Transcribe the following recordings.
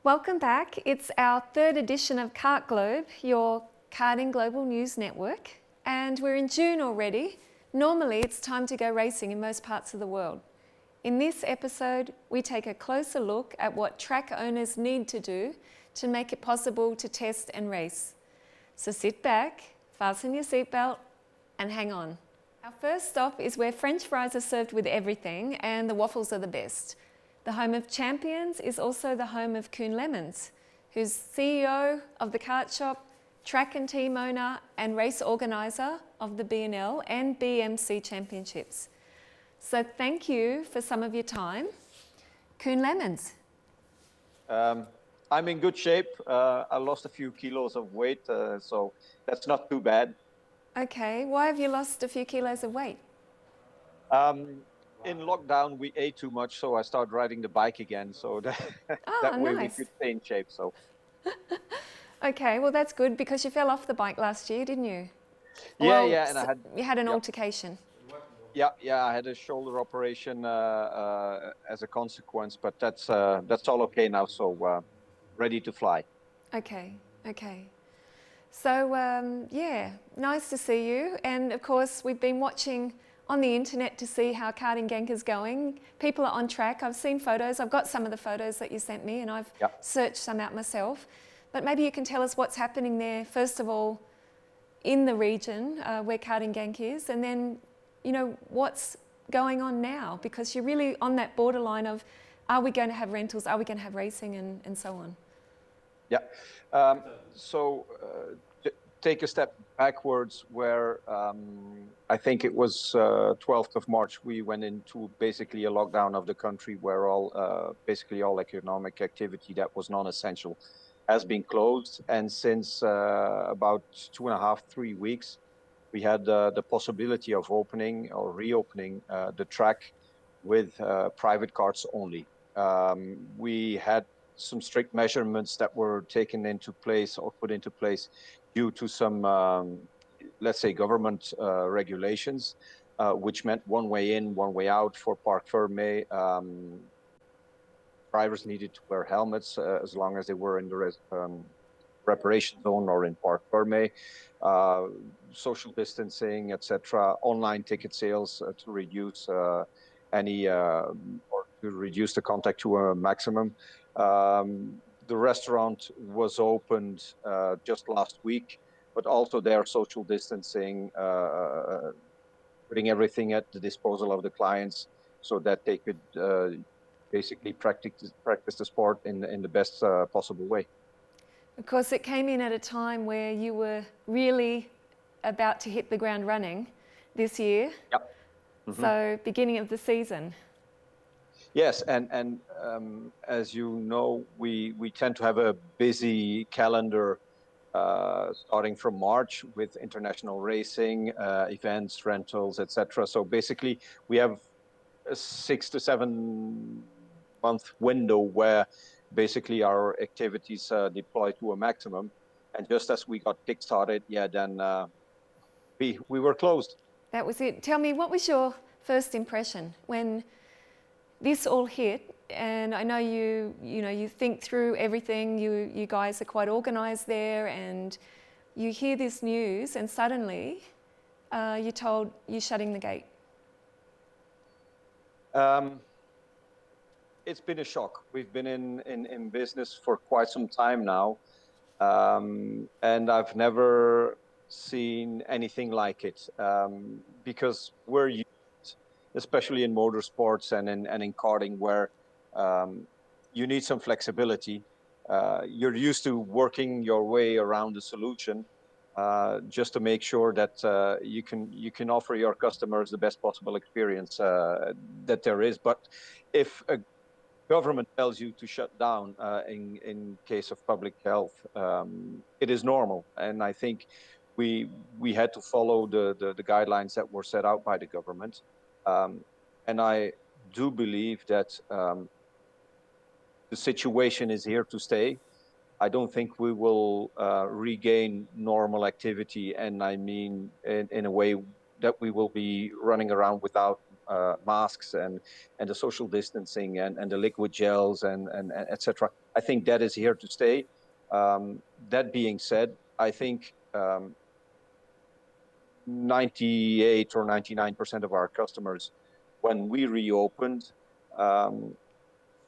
Welcome back. It's our third edition of Kart Globe, your Karting Global News Network, and we're in June already. Normally it's time to go racing in most parts of the world. In this episode, we take a closer look at what track owners need to do to make it possible to test and race. So sit back, fasten your seatbelt, and hang on. Our first stop is where French fries are served with everything and the waffles are the best. The home of champions is also the home of Koen Lemmens, who's CEO of the kart shop, track and team owner and race organiser of the B&L and BMC championships. So thank you for some of your time. Koen Lemmens. I'm in good shape. I lost a few kilos of weight, so that's not too bad. Okay, why have you lost a few kilos of weight? In lockdown, we ate too much, so I started riding the bike again. So that way we could stay in shape. So. Okay, well that's good because you fell off the bike last year, didn't you? Yeah, well, yeah, and you had an altercation. Yeah, I had a shoulder operation as a consequence, but that's all okay now. So ready to fly. Okay. So yeah, nice to see you. And of course, we've been watching on the internet to see how karting Genk is going. People are on track. I've seen photos. I've got some of the photos that you sent me and I've searched some out myself. But maybe you can tell us what's happening there, first of all, in the region where karting Genk is, and then, you know, what's going on now? Because you're really on that borderline of, are we going to have rentals? Are we going to have racing and so on? Yeah. Take a step backwards where I think it was 12th of March, we went into basically a lockdown of the country where basically all economic activity that was non-essential has been closed. And since about 2.5, 3 weeks, we had the possibility of opening or reopening the track with private cars only. We had some strict measurements that were taken into place or put into place due to some, let's say, government regulations, which meant one way in, one way out for parc fermé. Drivers needed to wear helmets as long as they were in the reparation zone or in parc fermé. Social distancing, etc. Online ticket sales to reduce or to reduce the contact to a maximum. The restaurant was opened just last week, but also their social distancing, putting everything at the disposal of the clients so that they could basically practice the sport in the best possible way. Of course, it came in at a time where you were really about to hit the ground running this year. Yep. Mm-hmm. So beginning of the season. Yes, and as you know, we tend to have a busy calendar starting from March with international racing, events, rentals, etc. So basically, we have a 6 to 7 month window where basically our activities deploy to a maximum. And just as we got kick-started, then we were closed. That was it. Tell me, what was your first impression when this all hit? And I know you think through everything. You guys are quite organised there, and you hear this news, and suddenly you're told you're shutting the gate. It's been a shock. We've been in business for quite some time now, and I've never seen anything like it, because we're used, especially in motorsports and in karting, where you need some flexibility. You're used to working your way around the solution just to make sure that you can offer your customers the best possible experience that there is. But if a government tells you to shut down in case of public health, it is normal. And I think we had to follow the guidelines that were set out by the government. And I do believe that the situation is here to stay. I don't think we will regain normal activity, and I mean in a way that we will be running around without masks and the social distancing and the liquid gels and etc. I think that is here to stay. That being said, I think 98 or 99% of our customers, when we reopened,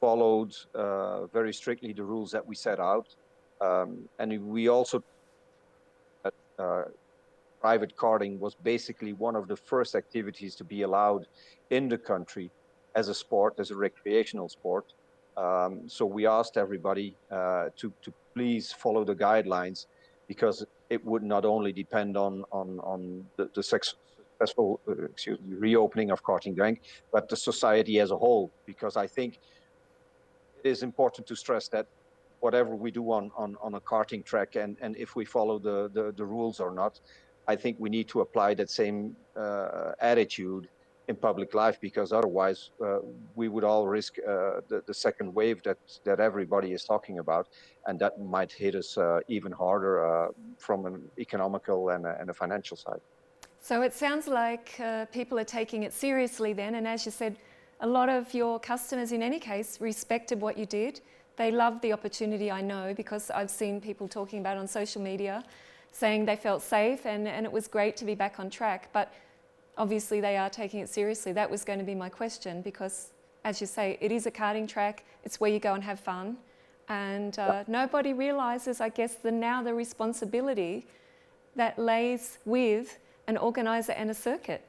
followed very strictly the rules that we set out. And we also, private karting was basically one of the first activities to be allowed in the country as a sport, as a recreational sport. So we asked everybody to please follow the guidelines, because it would not only depend on the successful reopening of Karting Genk, but the society as a whole. Because I think it is important to stress that whatever we do on a karting track, and if we follow the rules or not, I think we need to apply that same attitude in public life, because otherwise we would all risk the second wave that everybody is talking about, and that might hit us even harder from an economical and a financial side. So it sounds like people are taking it seriously then, and as you said, a lot of your customers in any case respected what you did. They loved the opportunity, I know, because I've seen people talking about it on social media, saying they felt safe and it was great to be back on track. But obviously they are taking it seriously. That was going to be my question, because as you say, it is a karting track. It's where you go and have fun. And nobody realises, I guess, the responsibility that lays with an organiser and a circuit.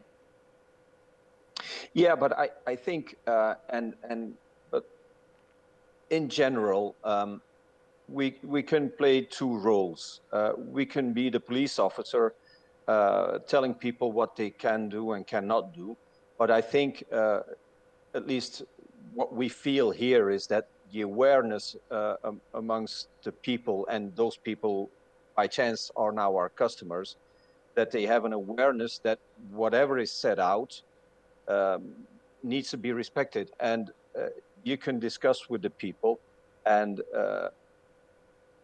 Yeah, but I think, but in general, we can play two roles. We can be the police officer, telling people what they can do and cannot do. But I think, at least what we feel here is that the awareness amongst the people, and those people by chance are now our customers, that they have an awareness that whatever is set out needs to be respected. And you can discuss with the people, and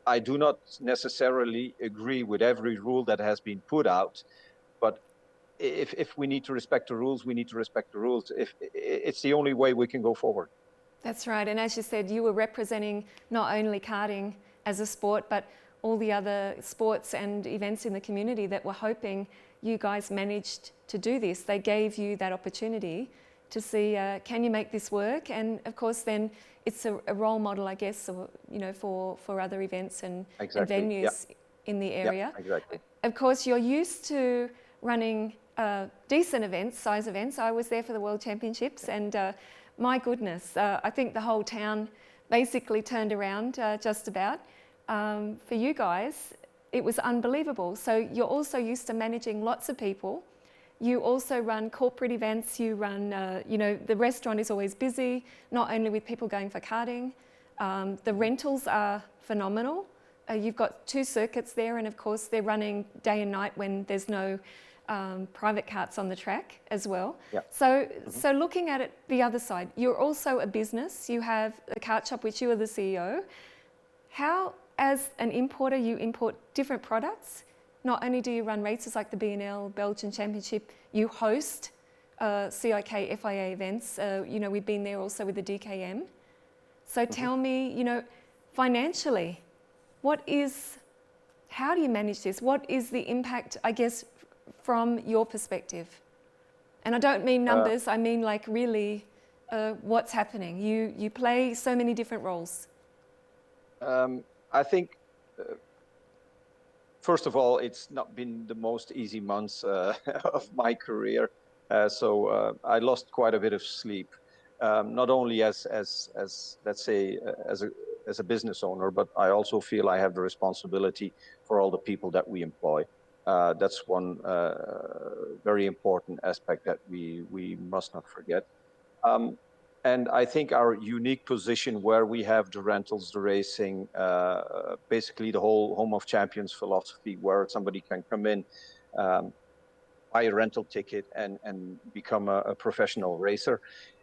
I do not necessarily agree with every rule that has been put out, but if we need to respect the rules, we need to respect the rules. If it's the only way we can go forward. That's right. And as you said, you were representing not only karting as a sport, but all the other sports and events in the community that were hoping you guys managed to do this. They gave you that opportunity to see, can you make this work? And of course, then it's a role model, I guess, for other events and venues in the area. Yeah, exactly. Of course, you're used to running decent events, size events. I was there for the World Championships, and my goodness, I think the whole town basically turned around just about. For you guys, it was unbelievable. So you're also used to managing lots of people. You also run corporate events. You run, the restaurant is always busy, not only with people going for karting. The rentals are phenomenal. You've got 2 circuits there, and of course they're running day and night when there's no private karts on the track as well. Yep. So looking at it the other side, you're also a business. You have a kart shop which you are the CEO. How, as an importer, you import different products? Not only do you run races like the B&L Belgian Championship, you host CIK FIA events. We've been there also with the DKM. So tell me, financially, how do you manage this? What is the impact, I guess, from your perspective? And I don't mean numbers, I mean like really what's happening. You play so many different roles. I think, first of all, it's not been the most easy months of my career. So I lost quite a bit of sleep, not only as let's say, as a business owner, but I also feel I have the responsibility for all the people that we employ. That's one very important aspect that we must not forget. And I think our unique position where we have the rentals, the racing, basically the whole Home of Champions philosophy, where somebody can come in, buy a rental ticket and become a professional racer,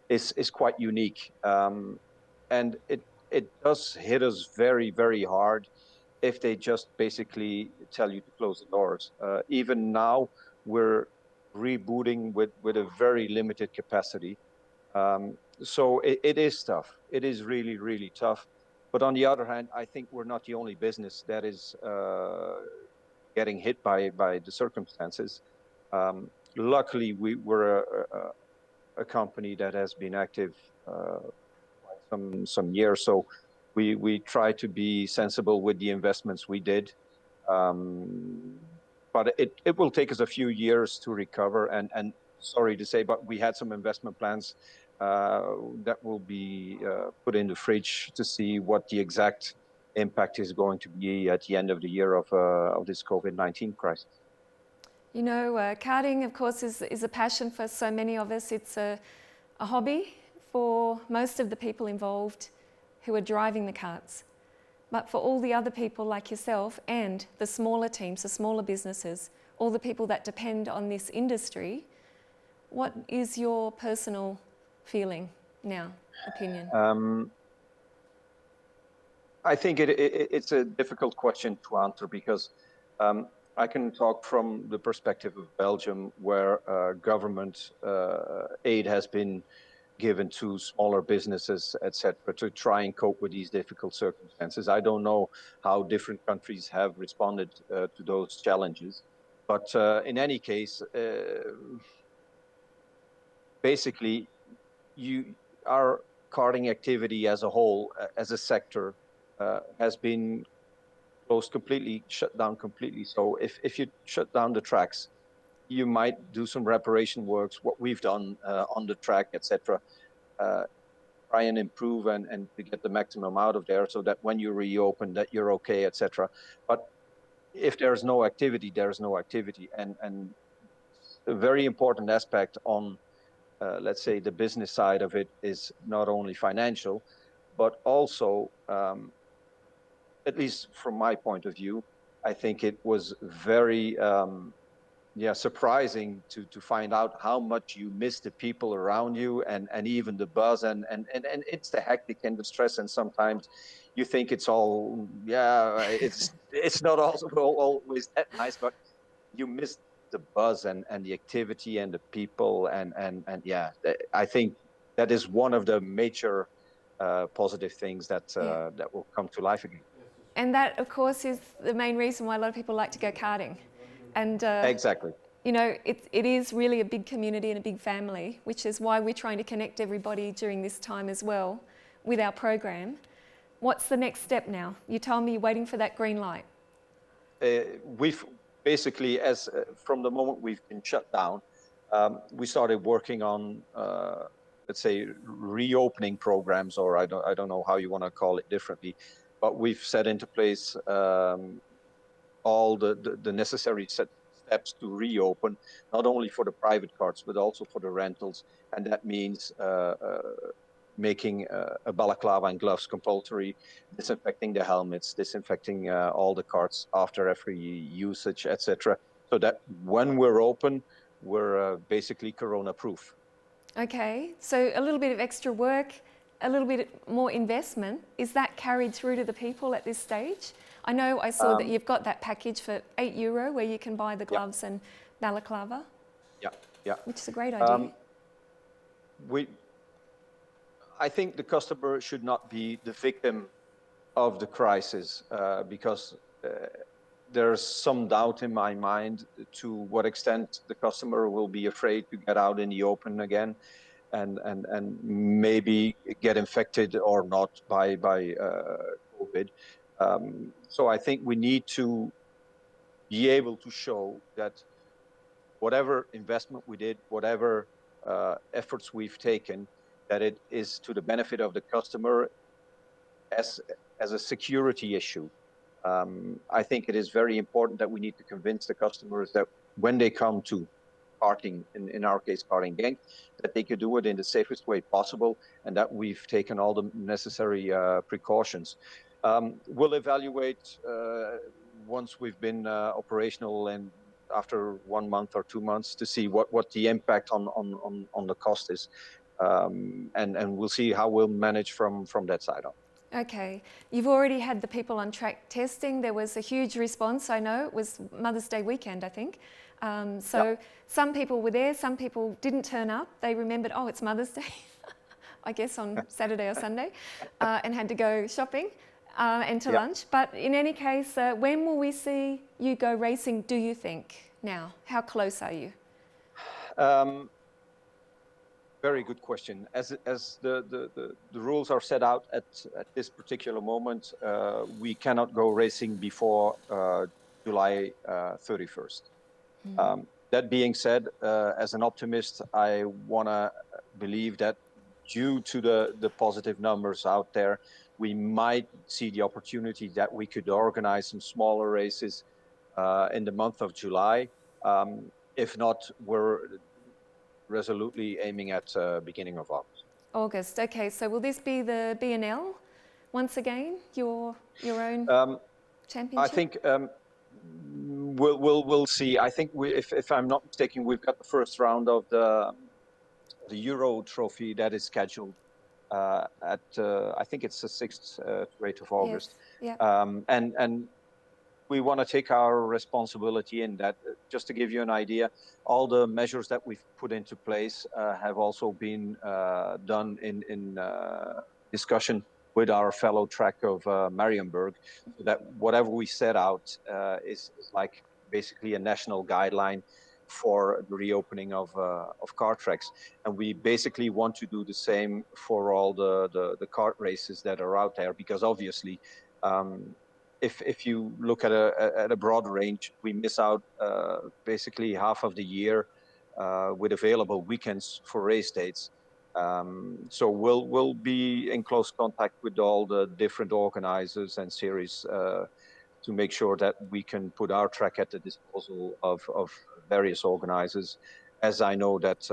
is quite unique. And it does hit us very, very hard if they just basically tell you to close the doors. Even now, we're rebooting with a very limited capacity. So it is tough. It is really, really tough. But on the other hand, I think we're not the only business that is getting hit by the circumstances. Luckily, we're a company that has been active some years, so we try to be sensible with the investments we did. But it will take us a few years to recover. And sorry to say, but we had some investment plans that will be put in the fridge to see what the exact impact is going to be at the end of the year of this COVID-19 crisis. You know, karting, of course, is a passion for so many of us. It's a hobby for most of the people involved who are driving the karts. But for all the other people like yourself and the smaller teams, the smaller businesses, all the people that depend on this industry, what is your personal feeling now, opinion? I think it's a difficult question to answer because I can talk from the perspective of Belgium, where government aid has been given to smaller businesses, etc., to try and cope with these difficult circumstances. I don't know how different countries have responded to those challenges, but in any case, basically, our karting activity as a whole, as a sector, has been closed completely, shut down completely. So if you shut down the tracks, you might do some reparation works, what we've done on the track, etc. Try and improve and to get the maximum out of there so that when you reopen that you're okay, etc. But if there's no activity, there's no activity. And a very important aspect on, let's say, the business side of it is not only financial, but also, at least from my point of view, I think it was very surprising to find out how much you miss the people around you and even the buzz and it's the hectic and the stress, and sometimes you think it's all it's not also always that nice, but you miss the buzz and the activity and the people and I think that is one of the major positive things that that will come to life again. And that, of course, is the main reason why a lot of people like to go karting. And exactly. You know, it is really a big community and a big family, which is why we're trying to connect everybody during this time as well with our program. What's the next step now? You told me you're waiting for that green light. We've basically, from the moment we've been shut down, we started working on, let's say, reopening programs, or I don't know how you want to call it differently, but we've set into place all the necessary steps to reopen, not only for the private carts, but also for the rentals. And that means making a balaclava and gloves compulsory, disinfecting the helmets, disinfecting all the carts after every usage, etc. So that when we're open, we're basically corona-proof. Okay, so a little bit of extra work, a little bit more investment. Is that carried through to the people at this stage? I know I saw that you've got that package for €8 where you can buy the gloves and balaclava. Yeah. Which is a great idea. I think the customer should not be the victim of the crisis because there's some doubt in my mind to what extent the customer will be afraid to get out in the open again and maybe get infected or not by COVID. So I think we need to be able to show that whatever investment we did, whatever efforts we've taken, that it is to the benefit of the customer as a security issue. I think it is very important that we need to convince the customers that when they come to karting, in our case karting Genk, that they could do it in the safest way possible and that we've taken all the necessary precautions. We'll evaluate once we've been operational and after 1 month or 2 months to see what the impact on the cost is. And we'll see how we'll manage from that side on. Okay, you've already had the people on track testing. There was a huge response, I know. It was Mother's Day weekend, I think. So some people were there, some people didn't turn up. They remembered, oh, it's Mother's Day, I guess on Saturday or Sunday, and had to go shopping and to lunch. But in any case, when will we see you go racing, do you think, now? How close are you? Very good question. As the rules are set out at this particular moment, we cannot go racing before July 31st. That being said, as an optimist, I want to believe that due to the positive numbers out there, we might see the opportunity that we could organize some smaller races in the month of July. If not, we're resolutely aiming at beginning of August. August, okay. So will this be the BNL once again, your own championship? I think we'll see. I think if I'm not mistaken, we've got the first round of the Euro Trophy that is scheduled at I think it's the 6th to 8th of August. Yes. Yeah. And we want to take our responsibility in that. Just to give you an idea, all the measures that we've put into place have also been done in discussion with our fellow track of Marienburg, so that whatever we set out is like basically a national guideline for the reopening of kart tracks. And we basically want to do the same for all the kart races that are out there, because obviously if you look at a broad range, we miss out basically half of the year with available weekends for race dates. So we'll be in close contact with all the different organizers and series to make sure that we can put our track at the disposal of various organizers, as I know that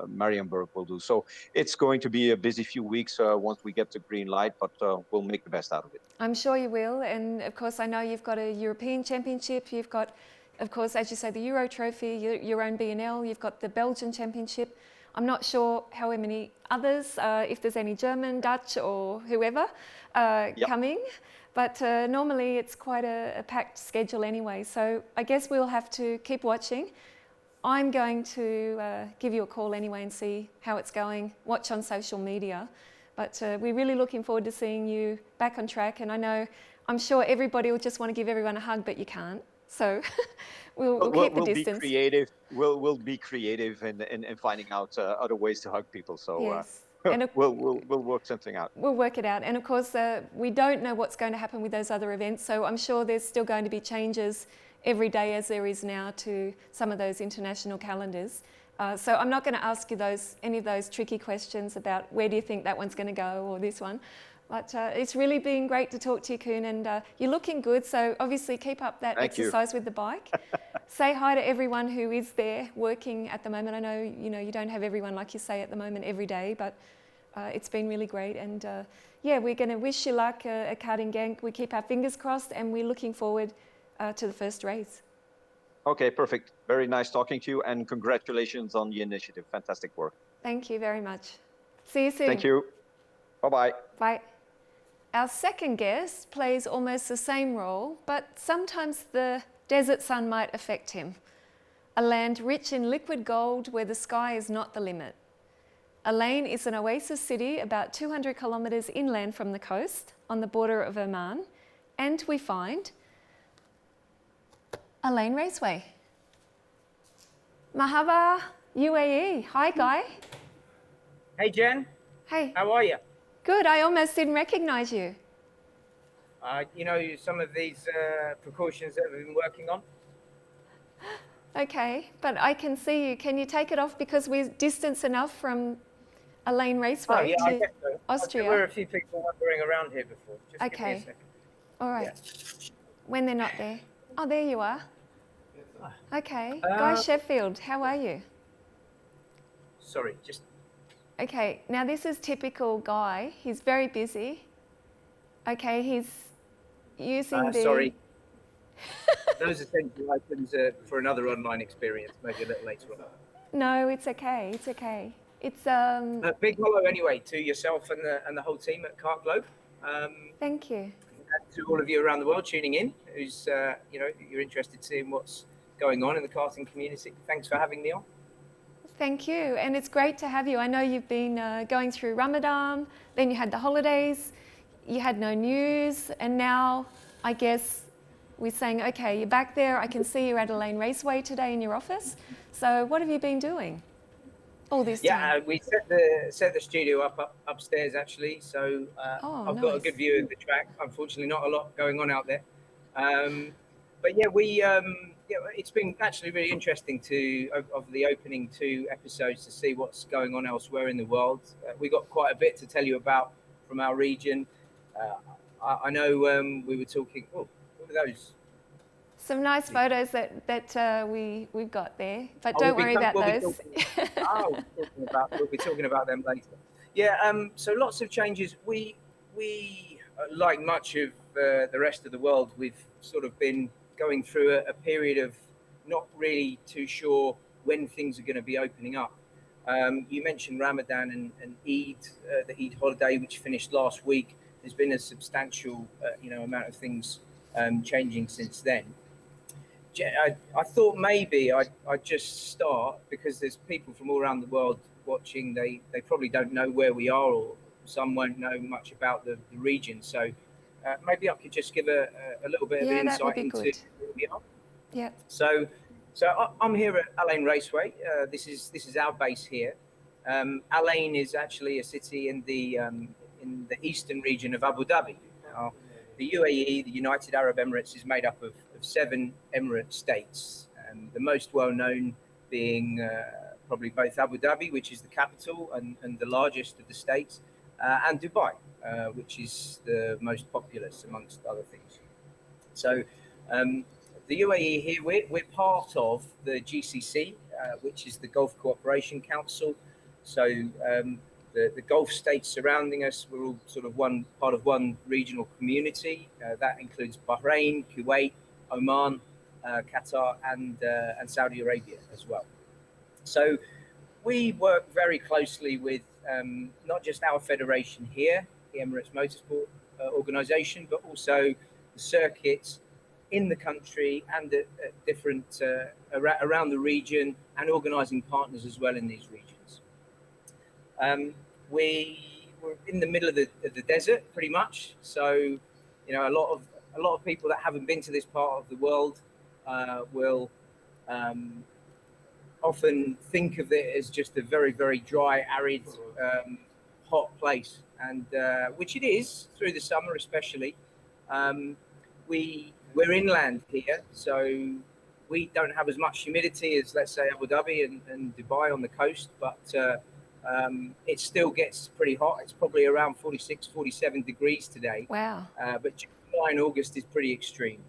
Marienburg will do. So it's going to be a busy few weeks once we get the green light, but we'll make the best out of it. I'm sure you will. And of course, I know you've got a European Championship. You've got, of course, as you say, the Euro Trophy, your own BNL. You've got the Belgian Championship. I'm not sure how many others, if there's any German, Dutch or whoever coming. But normally it's quite a packed schedule anyway. So I guess we'll have to keep watching. I'm going to give you a call anyway and see how it's going, watch on social media. But we're really looking forward to seeing you back on track. And I'm sure everybody will just want to give everyone a hug, but you can't. So we'll keep the distance. Be creative. We'll be creative in finding out other ways to hug people. So yes. And we'll work something out. We'll work it out. And of course, we don't know what's going to happen with those other events. So I'm sure there's still going to be changes every day, as there is now, to some of those international calendars. So I'm not going to ask you any of those tricky questions about where do you think that one's going to go or this one. But it's really been great to talk to you, Koen, and you're looking good. So obviously keep up that exercise with the bike. Say hi to everyone who is there working at the moment. I know you don't have everyone, like you say, at the moment every day, but it's been really great. And we're going to wish you luck at Karting Genk. We keep our fingers crossed, and we're looking forward to the first race. Okay, perfect. Very nice talking to you, and congratulations on the initiative. Fantastic work. Thank you very much. See you soon. Thank you. Bye-bye. Bye. Our second guest plays almost the same role, but sometimes the desert sun might affect him. A land rich in liquid gold where the sky is not the limit. Laine is an oasis city about 200 kilometres inland from the coast on the border of Oman, and we find Ain Raceway. Mahaba, UAE. Hi, Guy. Hey, Jen. Hey. How are you? Good. I almost didn't recognise you. Some of these precautions that we've been working on. Okay, but I can see you. Can you take it off because we're distance enough from Ain Raceway I to guess so. Austria? There were a few people wandering around here before. Just give me a second. All right. Yeah. When they're not there. Oh, there you are. Okay. Guy Sheffield, how are you? Sorry, just... Okay, now this is typical Guy. He's very busy. Okay, he's using the... Sorry. Those essential items for another online experience, maybe a little later on. No, it's okay. It's okay. It's A big hello anyway to yourself and the whole team at Kart Globe. Thank you. And to all of you around the world tuning in, who's you're interested in seeing what's going on in the karting community. Thanks for having me on. Thank you, and it's great to have you. I know you've been going through Ramadan, then you had the holidays, you had no news, and now I guess we're saying, okay, you're back there. I can see you're at Ain Raceway today in your office. So what have you been doing all this time? Yeah, we set the studio up upstairs actually, so I've got a good view of the track. Unfortunately, not a lot going on out there, but yeah, it's been actually really interesting of the opening 2 episodes to see what's going on elsewhere in the world. We got quite a bit to tell you about from our region. I know we were talking. Oh, what were those? Some nice photos that we've got there, but don't worry about those. We'll be talking about them later. Yeah, so lots of changes. We like much of the rest of the world, we've sort of been going through a period of not really too sure when things are going to be opening up. You mentioned Ramadan and Eid, the Eid holiday, which finished last week. There's been a substantial, amount of things changing since then. I thought maybe I'd just start because there's people from all around the world watching. They probably don't know where we are, or some won't know much about the region. So maybe I could just give a little bit of an insight into where we are. Yeah. So I'm here at Ain Raceway. This is our base here. Ain is actually a city in the eastern region of Abu Dhabi. The UAE, the United Arab Emirates, is made up of 7 emirate states. The most well-known being probably both Abu Dhabi, which is the capital and the largest of the states, and Dubai, which is the most populous amongst other things. So the UAE here, we're part of the GCC, which is the Gulf Cooperation Council. So the Gulf states surrounding us, we're all sort of part of one regional community. That includes Bahrain, Kuwait, Oman, Qatar, and Saudi Arabia as well. So we work very closely with not just our federation here, the Emirates Motorsport Organisation, but also the circuits in the country and at different around the region, and organising partners as well in these regions. We were in the middle of the desert, pretty much. So, a lot of people that haven't been to this part of the world will often think of it as just a very, very dry, arid, hot place, and which it is through the summer, especially. We're inland here, so we don't have as much humidity as, let's say, Abu Dhabi and Dubai on the coast, but it still gets pretty hot. It's probably around 46, 47 degrees today. Wow. But July and August is pretty extreme.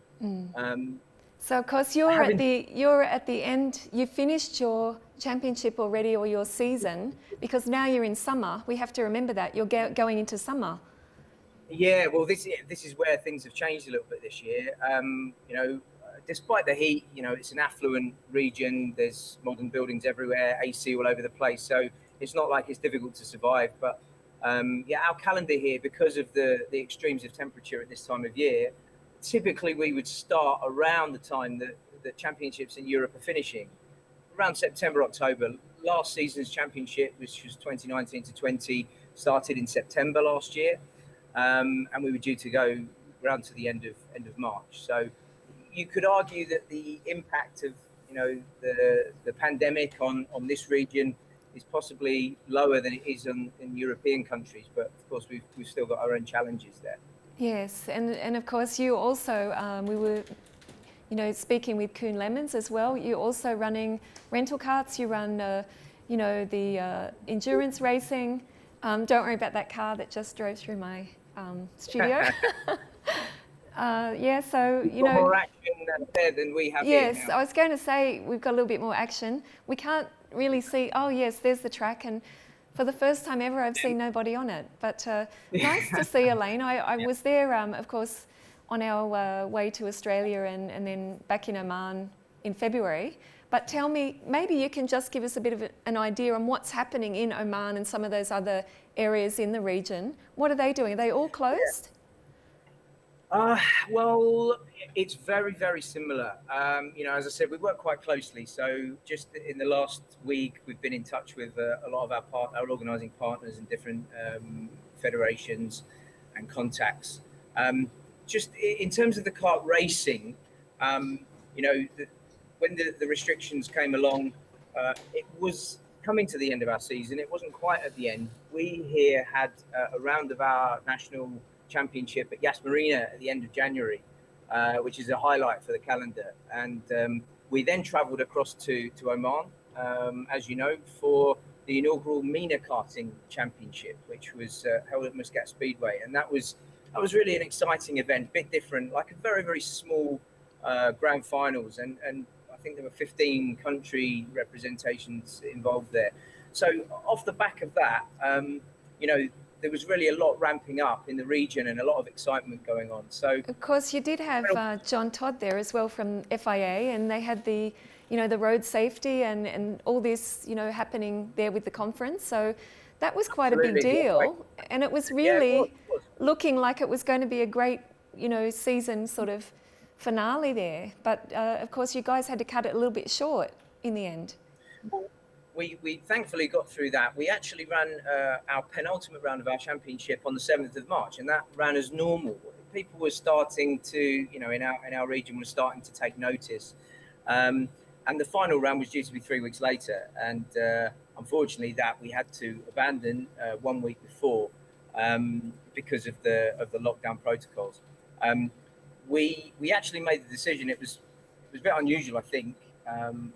So of course you're at the end, you finished your championship already, or your season, because now you're in summer. We have to remember that you're going into summer. Yeah, well, this is where things have changed a little bit this year. Despite the heat, it's an affluent region. There's modern buildings everywhere, AC all over the place. So it's not like it's difficult to survive. But our calendar here, because of the extremes of temperature at this time of year, typically we would start around the time that the championships in Europe are finishing, around September, October. Last season's championship, which was 2019 to 20, started in September last year. And we were due to go around to the end of March. So you could argue that the impact of the pandemic on this region is possibly lower than it is in European countries, but of course we've still got our own challenges there. Yes, and of course you also we were speaking with Koen Lemmens as well. You're also running rental karts. You run the endurance racing. Don't worry about that car that just drove through my studio. So more action there than we have. Yes, here now. I was going to say we've got a little bit more action. We can't really see. Oh yes, there's the track, and for the first time ever, I've seen nobody on it. But nice to see Laine. I was there, of course, on our way to Australia and then back in Oman in February. But tell me, maybe you can just give us a bit of an idea on what's happening in Oman and some of those other areas in the region. What are they doing? Are they all closed? Well, it's very, very similar. As I said, we work quite closely. So just in the last week, we've been in touch with a lot of our organising partners in different federations and contacts. Just in terms of the kart racing, when the restrictions came along, it was coming to the end of our season. It wasn't quite at the end. We here had a round of our national championship at Yas Marina at the end of January, which is a highlight for the calendar. And we then travelled across to Oman, as you know, for the inaugural MENA karting championship, which was held at Muscat Speedway. And that was really an exciting event, a bit different, like a very, very small grand finals. And I think there were 15 country representations involved there. So off the back of that, there was really a lot ramping up in the region and a lot of excitement going on. So, of course, you did have John Todd there as well from FIA, and they had the road safety and all this, happening there with the conference. So that was quite a big deal, and it was really looking like it was going to be a great, season sort of finale there. But of course, you guys had to cut it a little bit short in the end. We thankfully got through that. We actually ran our penultimate round of our championship on the 7th of March, and that ran as normal. People were starting to, in our region, were starting to take notice. And the final round was due to be 3 weeks later. And unfortunately, that we had to abandon 1 week before because of the lockdown protocols. We actually made the decision. It was a bit unusual, I think.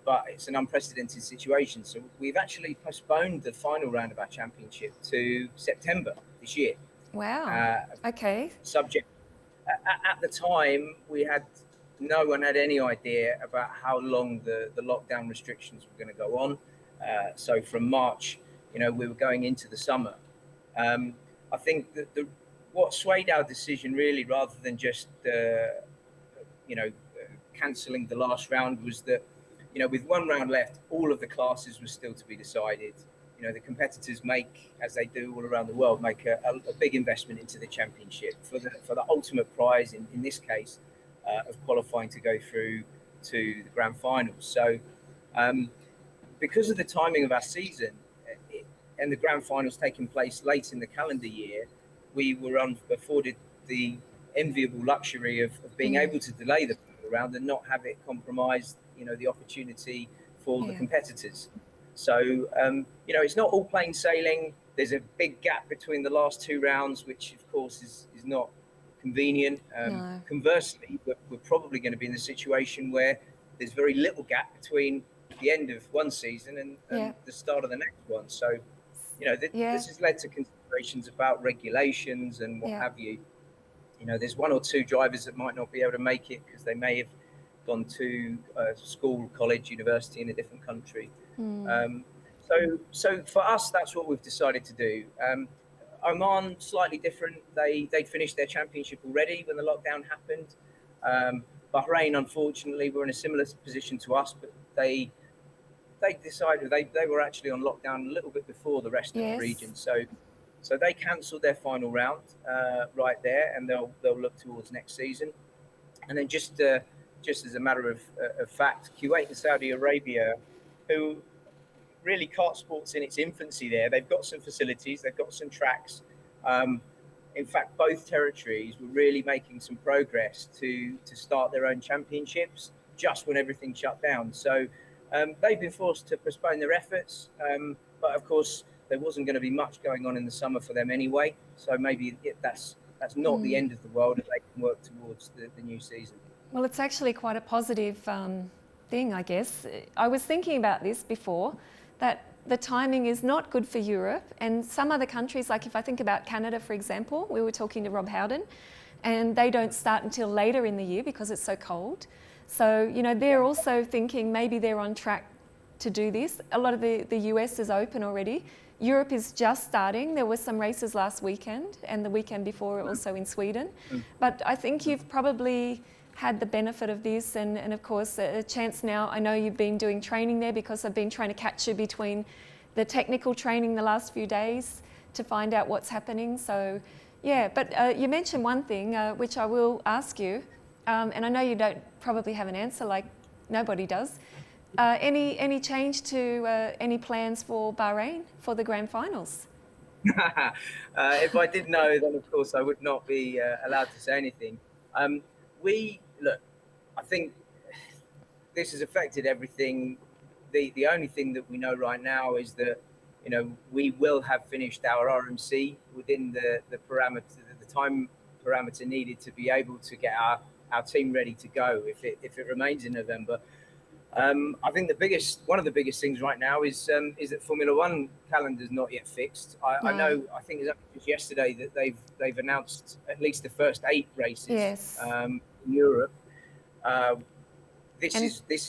But it's an unprecedented situation. So we've actually postponed the final round of our championship to September this year. Wow. Okay. Subject. At the time, no one had any idea about how long the lockdown restrictions were going to go on. So from March, we were going into the summer. I think that what swayed our decision really, rather than just cancelling the last round, was that with one round left, all of the classes were still to be decided. The competitors make, as they do all around the world, make a big investment into the championship for the ultimate prize, in this case, of qualifying to go through to the grand finals. So because of the timing of our season and the grand finals taking place late in the calendar year, we were afforded the enviable luxury of being able to delay the round and not have it compromise the opportunity for the competitors. So it's not all plain sailing. There's a big gap between the last two rounds, which of course is not convenient. No. Conversely, we're probably going to be in the situation where there's very little gap between the end of one season and the start of the next one. So this has led to considerations about regulations and what have you. There's one or two drivers that might not be able to make it because they may have gone to school, college, university in a different country. So for us, that's what we've decided to do. Oman, slightly different. They'd finished their championship already when the lockdown happened. Bahrain, unfortunately, were in a similar position to us, but they decided they were actually on lockdown a little bit before the rest of the region. So they cancelled their final round right there, and they'll look towards next season. And then just as a matter of fact, Kuwait and Saudi Arabia, who really kart sports in its infancy there, they've got some facilities, they've got some tracks. In fact, both territories were really making some progress to start their own championships just when everything shut down. So they've been forced to postpone their efforts. But of course, there wasn't going to be much going on in the summer for them anyway. So maybe that's not the end of the world, and they can work towards the new season. Well, it's actually quite a positive thing, I guess. I was thinking about this before, that the timing is not good for Europe, and some other countries, like if I think about Canada, for example, we were talking to Rob Howden, and they don't start until later in the year because it's so cold. So, they're also thinking maybe they're on track to do this. A lot of the US is open already. Europe is just starting. There were some races last weekend and the weekend before also in Sweden. But I think you've probably had the benefit of this, and of course a chance now. I know you've been doing training there because I've been trying to catch you between the technical training the last few days to find out what's happening. So yeah, but you mentioned one thing which I will ask you, and I know you don't probably have an answer, like nobody does. Any change to any plans for Bahrain for the grand finals? If I did know, then of course I would not be allowed to say anything. Look, I think this has affected everything. The only thing that we know right now is that, you know, we will have finished our RMC within the parameter, the time parameter needed to be able to get our team ready to go if it remains in November. I think one of the biggest things right now is that Formula One calendar is not yet fixed. I know. I think it was just yesterday that they've announced at least the first 8 races in Europe. This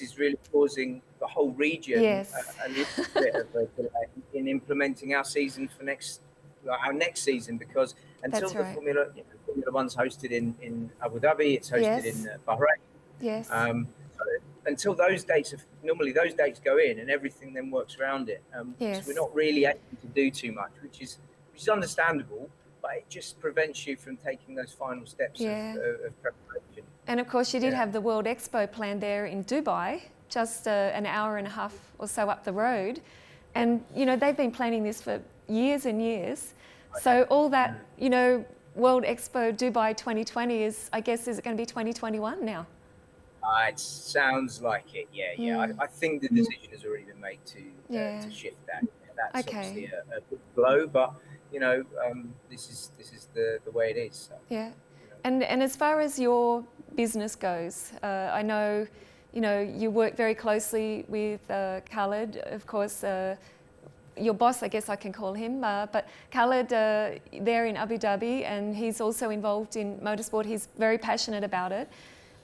is really causing the whole region a little bit of a delay in implementing our season for our next season, because until the Formula One's hosted in Abu Dhabi, it's hosted in Bahrain. Yes. Until those dates go in and everything then works around it. So we're not really able to do too much, which is understandable, but it just prevents you from taking those final steps of preparation. And of course, you did have the World Expo planned there in Dubai, just an hour and a half or so up the road. And, you know, they've been planning this for years and years. So all that, you know, World Expo Dubai 2020 is it going to be 2021 now? It sounds like it, I think the decision has already been made to shift that. That's obviously a big blow, but you know, this is the way it is. So, yeah, you know. And as far as your business goes, I know, you know, you work very closely with Khaled, of course. Your boss, I guess I can call him, but Khaled there in Abu Dhabi, and he's also involved in motorsport. He's very passionate about it.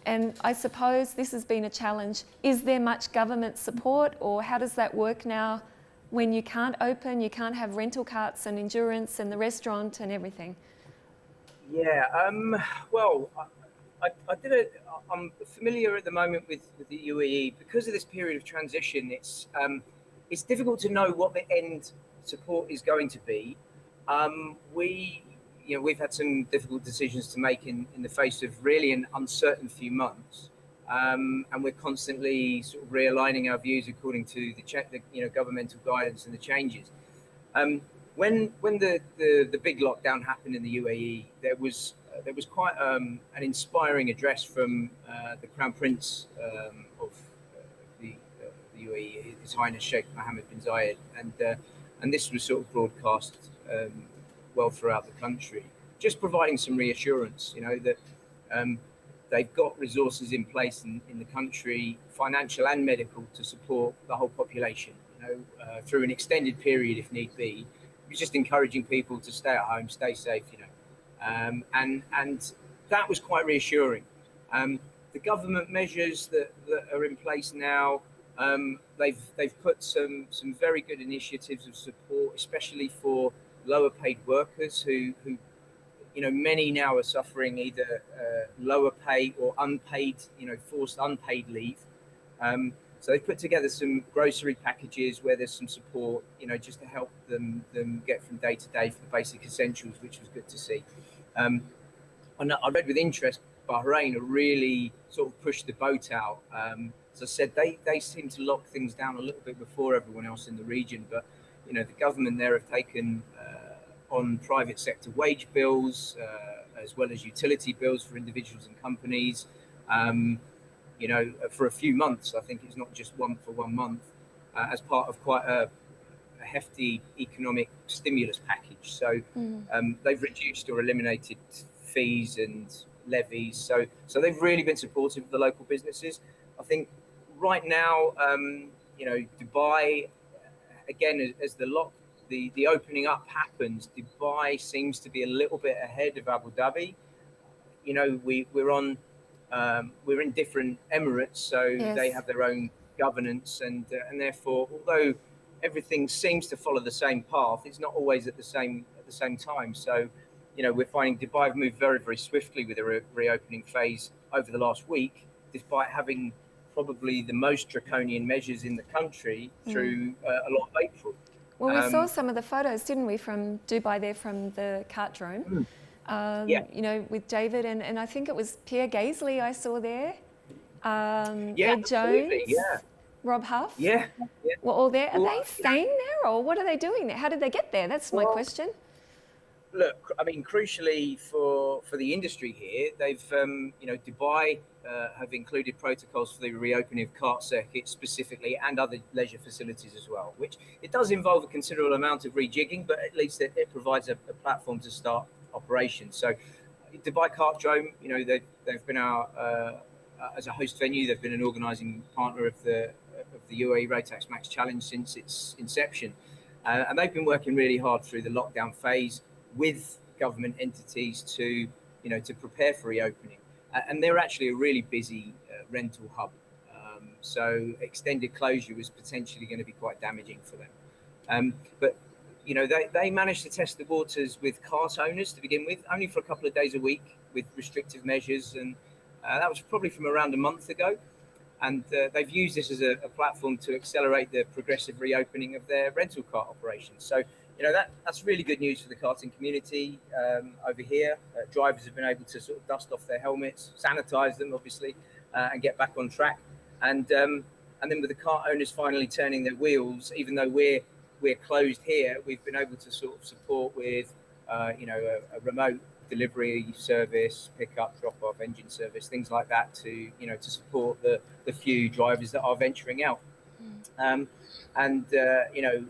And I suppose this has been a challenge. Is there much government support, or how does that work now when you can't open, you can't have rental karts and endurance and the restaurant and everything? Yeah, well, I'm familiar at the moment with the UAE. Because of this period of transition, it's difficult to know what the end support is going to be. We've had some difficult decisions to make in the face of really an uncertain few months, and we're constantly sort of realigning our views according to the governmental guidance and the changes. When the big lockdown happened in the UAE, there was quite an inspiring address from the Crown Prince of the UAE, His Highness Sheikh Mohammed bin Zayed, and this was sort of broadcast well throughout the country, just providing some reassurance, you know, that they've got resources in place in the country, financial and medical, to support the whole population, you know, through an extended period if need be. It's just encouraging people to stay at home, stay safe, you know, and that was quite reassuring. The government measures that are in place now, they've put some very good initiatives of support, especially for lower paid workers who, you know, many now are suffering either lower pay or unpaid, you know, forced unpaid leave. So they put together some grocery packages where there's some support, you know, just to help them get from day to day for the basic essentials, which was good to see. And I read with interest, Bahrain are really sort of pushed the boat out. As I said, they seem to lock things down a little bit before everyone else in the region, but you know, the government there have taken on private sector wage bills, as well as utility bills for individuals and companies. You know, for a few months, I think it's not just for 1 month, as part of quite a hefty economic stimulus package. So they've reduced or eliminated fees and levies. So they've really been supportive of the local businesses. I think right now, you know, Dubai, again, as the opening up happens, Dubai seems to be a little bit ahead of Abu Dhabi. You know, we're in different emirates, so they have their own governance, and therefore, although everything seems to follow the same path, it's not always at the same time. So, you know, we're finding Dubai have moved very, very swiftly with the reopening phase. over the last week, despite having probably the most draconian measures in the country through a lot of April. Well, we saw some of the photos, didn't we, from Dubai there, from the kart drone. You know, with David and I think it was Pierre Gaisley I saw there. Ed Jones, Rob Huff. Were all there. Are they staying there, or what are they doing there? How did they get there? That's my question. Look, I mean, crucially for the industry here, they've, you know, Dubai have included protocols for the reopening of kart circuits specifically and other leisure facilities as well, which it does involve a considerable amount of rejigging, but at least it provides a platform to start operations. So Dubai Kart Drone, you know, they've been our, as a host venue, they've been an organising partner of the UAE Rotax Max Challenge since its inception. And they've been working really hard through the lockdown phase with government entities to, you know, to prepare for reopening. And they're actually a really busy rental hub. So extended closure was potentially going to be quite damaging for them. But, you know, they managed to test the waters with kart owners to begin with, only for a couple of days a week with restrictive measures. And that was probably from around a month ago. And they've used this as a platform to accelerate the progressive reopening of their rental kart operations. So, you know, that's really good news for the karting community over here. Drivers have been able to sort of dust off their helmets, sanitize them, obviously, and get back on track. And then with the kart owners finally turning their wheels, even though we're closed here, we've been able to sort of support with, you know, a remote delivery service, pickup, drop off, engine service, things like that to, you know, to support the few drivers that are venturing out. And, you know,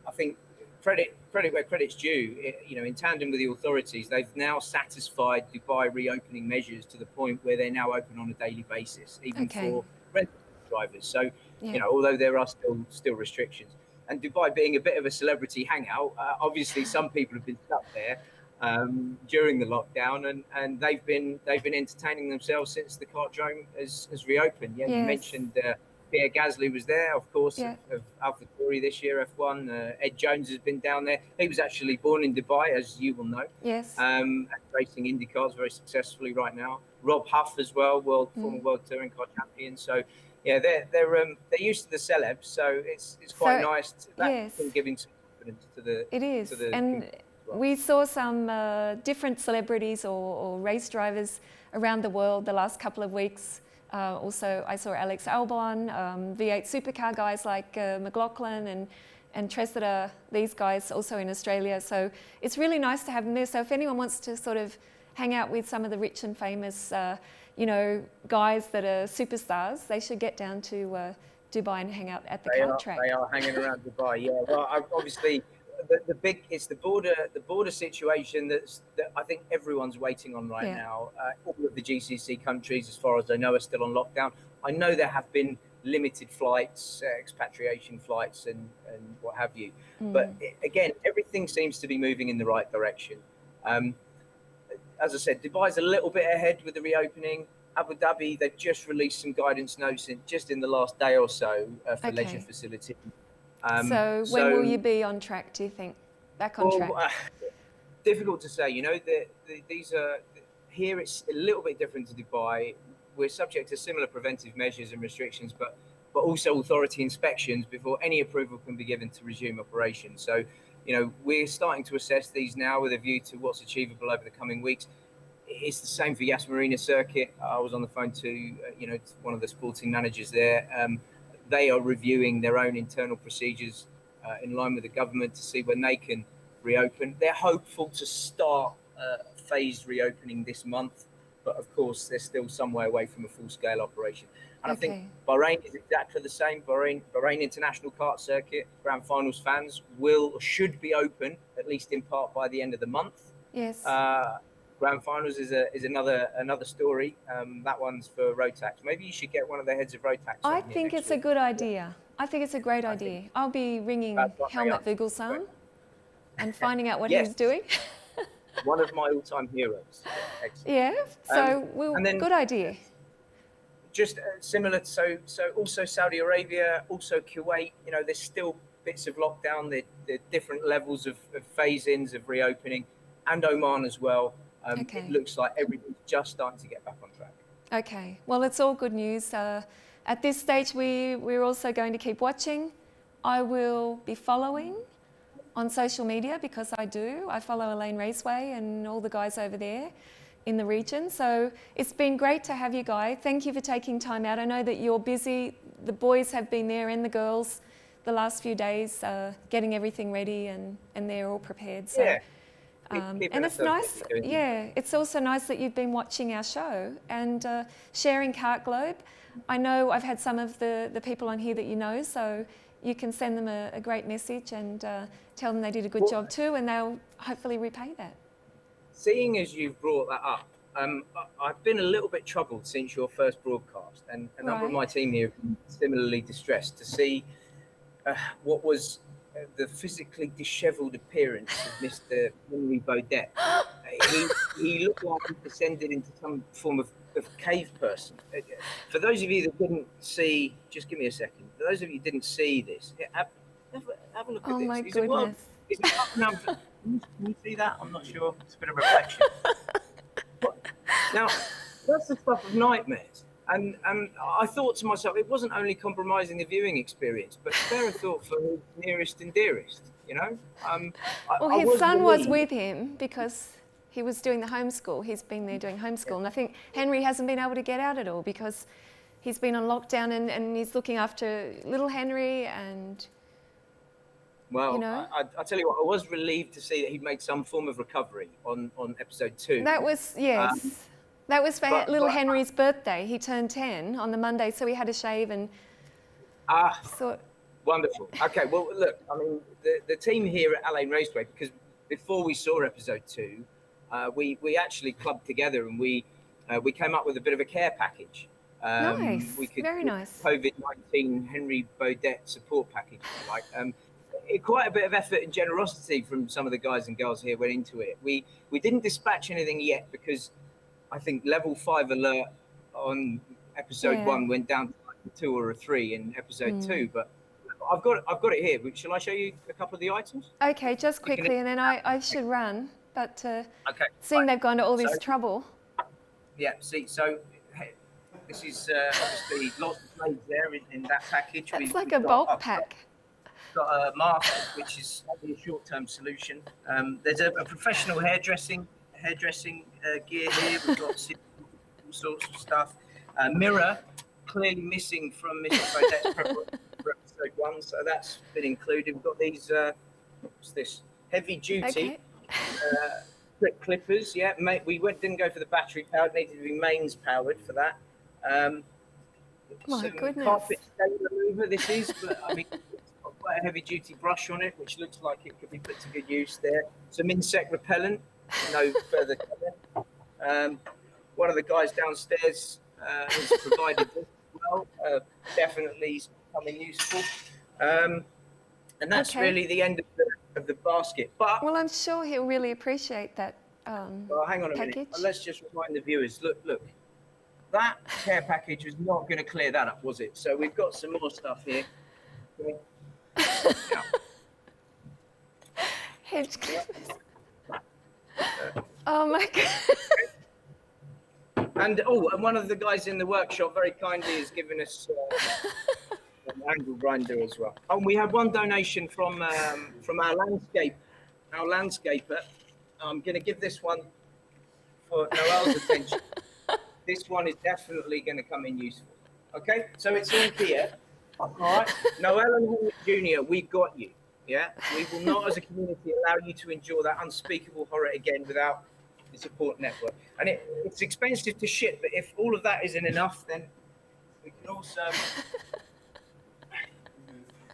I think credit where credit's due. You know, in tandem with the authorities, they've now satisfied Dubai reopening measures to the point where they're now open on a daily basis, even for rental drivers. So, you know, although there are still restrictions, and Dubai being a bit of a celebrity hangout, obviously some people have been stuck there during the lockdown, and they've been entertaining themselves since the kart drone has reopened. You mentioned. Pierre Gasly was there, of course, of AlphaTauri this year, F1. Ed Jones has been down there. He was actually born in Dubai, as you will know. And racing IndyCars very successfully right now. Rob Huff as well, former World Touring Car champion. So, yeah, they're used to the celebs, so it's quite nice to giving some confidence to the. It is, and we saw some different celebrities or race drivers around the world the last couple of weeks. Also, I saw Alex Albon, V8 supercar guys like McLaughlin and Treseder, these guys also in Australia. So it's really nice to have them there. So if anyone wants to sort of hang out with some of the rich and famous, you know, guys that are superstars, they should get down to Dubai and hang out at the kart track. They are hanging around Dubai, yeah. Well, obviously, it's the border situation that I think everyone's waiting on right now. All of the GCC countries, as far as I know, are still on lockdown. I know there have been limited flights, expatriation flights, and what have you. But again, everything seems to be moving in the right direction. As I said, Dubai's a little bit ahead with the reopening. Abu Dhabi, they've just released some guidance notes just in the last day or so for leisure facilities. So when will you be on track, do you think? Back on track? Difficult to say. You know, these are here. It's a little bit different to Dubai. We're subject to similar preventive measures and restrictions, but also authority inspections before any approval can be given to resume operations. So, you know, we're starting to assess these now with a view to what's achievable over the coming weeks. It's the same for Yas Marina circuit. I was on the phone to, you know, one of the sporting managers there. They are reviewing their own internal procedures in line with the government to see when they can reopen. They're hopeful to start phased reopening this month, but of course they're still some way away from a full-scale operation. And I think Bahrain is exactly the same. Bahrain International Kart Circuit Grand Finals fans should be open, at least in part, by the end of the month. Grand Finals is another story. That one's for Rotax. Maybe you should get one of the heads of Rotax. I think it's a good idea. I think it's a great idea. I'll be ringing Helmut Vogelsang and finding out what he's doing. One of my all-time heroes. Good idea. Just similar, so also Saudi Arabia, also Kuwait. You know, there's still bits of lockdown. There different levels of phase-ins of reopening, and Oman as well. Okay. It looks like everything's just starting to get back on track. Okay, well, it's all good news. At this stage, we're also going to keep watching. I will be following on social media because I follow Ain Raceway and all the guys over there in the region. So it's been great to have you guys. Thank you for taking time out. I know that you're busy. The boys have been there and the girls the last few days getting everything ready and they're all prepared. So. Yeah. And it's nice, it's also nice that you've been watching our show and sharing Kart Globe. I know I've had some of the people on here that you know, so you can send them a great message and tell them they did a good job too, and they'll hopefully repay that. Seeing as you've brought that up, I've been a little bit troubled since your first broadcast, and a number of my team here have been similarly distressed to see what was the physically dishevelled appearance of Mr. Henry Baudet. He looked like he descended into some form of cave person. For those of you that didn't see, just give me a second. For those of you who didn't see this, have a look at this. Oh my goodness. Can you see that? I'm not sure. It's a bit of reflection. Now, that's the stuff of nightmares. And I thought to myself, it wasn't only compromising the viewing experience, but spare a thought for his nearest and dearest, you know? Well, his son was with him because he was doing the homeschool. He's been there doing homeschool. And I think Henry hasn't been able to get out at all because he's been on lockdown and he's looking after little Henry and... Well, you know? I tell you what, I was relieved to see that he'd made some form of recovery on episode 2. That was, yes. That was for little Henry's birthday. He turned 10 on the Monday, so he had a shave and... Wonderful. Okay, well, look, I mean, the team here at Ain Raceway, because before we saw episode 2, we actually clubbed together and we came up with a bit of a care package. Nice, very nice. COVID-19 Henry Baudet support package, if you like. Quite a bit of effort and generosity from some of the guys and girls here went into it. We didn't dispatch anything yet because I think level 5 alert on episode 1 went down to like a 2 or a 3 in episode 2. But I've got it here. Shall I show you a couple of the items? Okay, just quickly, and then I should run. But seeing they've gone to all this trouble. Yeah. See, so this is obviously lots of blades there in that package. It's like a bulk pack. Got a mask, which is only a short-term solution. There's a professional hairdressing gear here. We've got all sorts of stuff. Mirror, clearly missing from Mr. Baudet's preparation for episode 1, so that's been included. We've got these, what's this? Heavy-duty clippers. Yeah, we didn't go for the battery powered. Needed to be mains powered for that. My goodness. Carpet stain remover. This is, but I mean. Quite a heavy-duty brush on it, which looks like it could be put to good use there. Some insect repellent, no further comment. One of the guys downstairs has provided this as well. Definitely becoming useful. And that's really the end of the basket. But well, I'm sure he'll really appreciate that well, hang on a minute. Let's just remind the viewers. Look. That care package was not going to clear that up, was it? So we've got some more stuff here. Hedge clippers. Oh my god. And one of the guys in the workshop very kindly has given us an angle grinder as well. Oh, we had one donation from our landscaper. I'm going to give this one for Noel's attention. This one is definitely going to come in useful. Okay, so it's in here. All right, Noel and Henry Jr., we've got you. Yeah, we will not, as a community, allow you to endure that unspeakable horror again without the support network. And it's expensive to ship, but if all of that isn't enough, then we can also.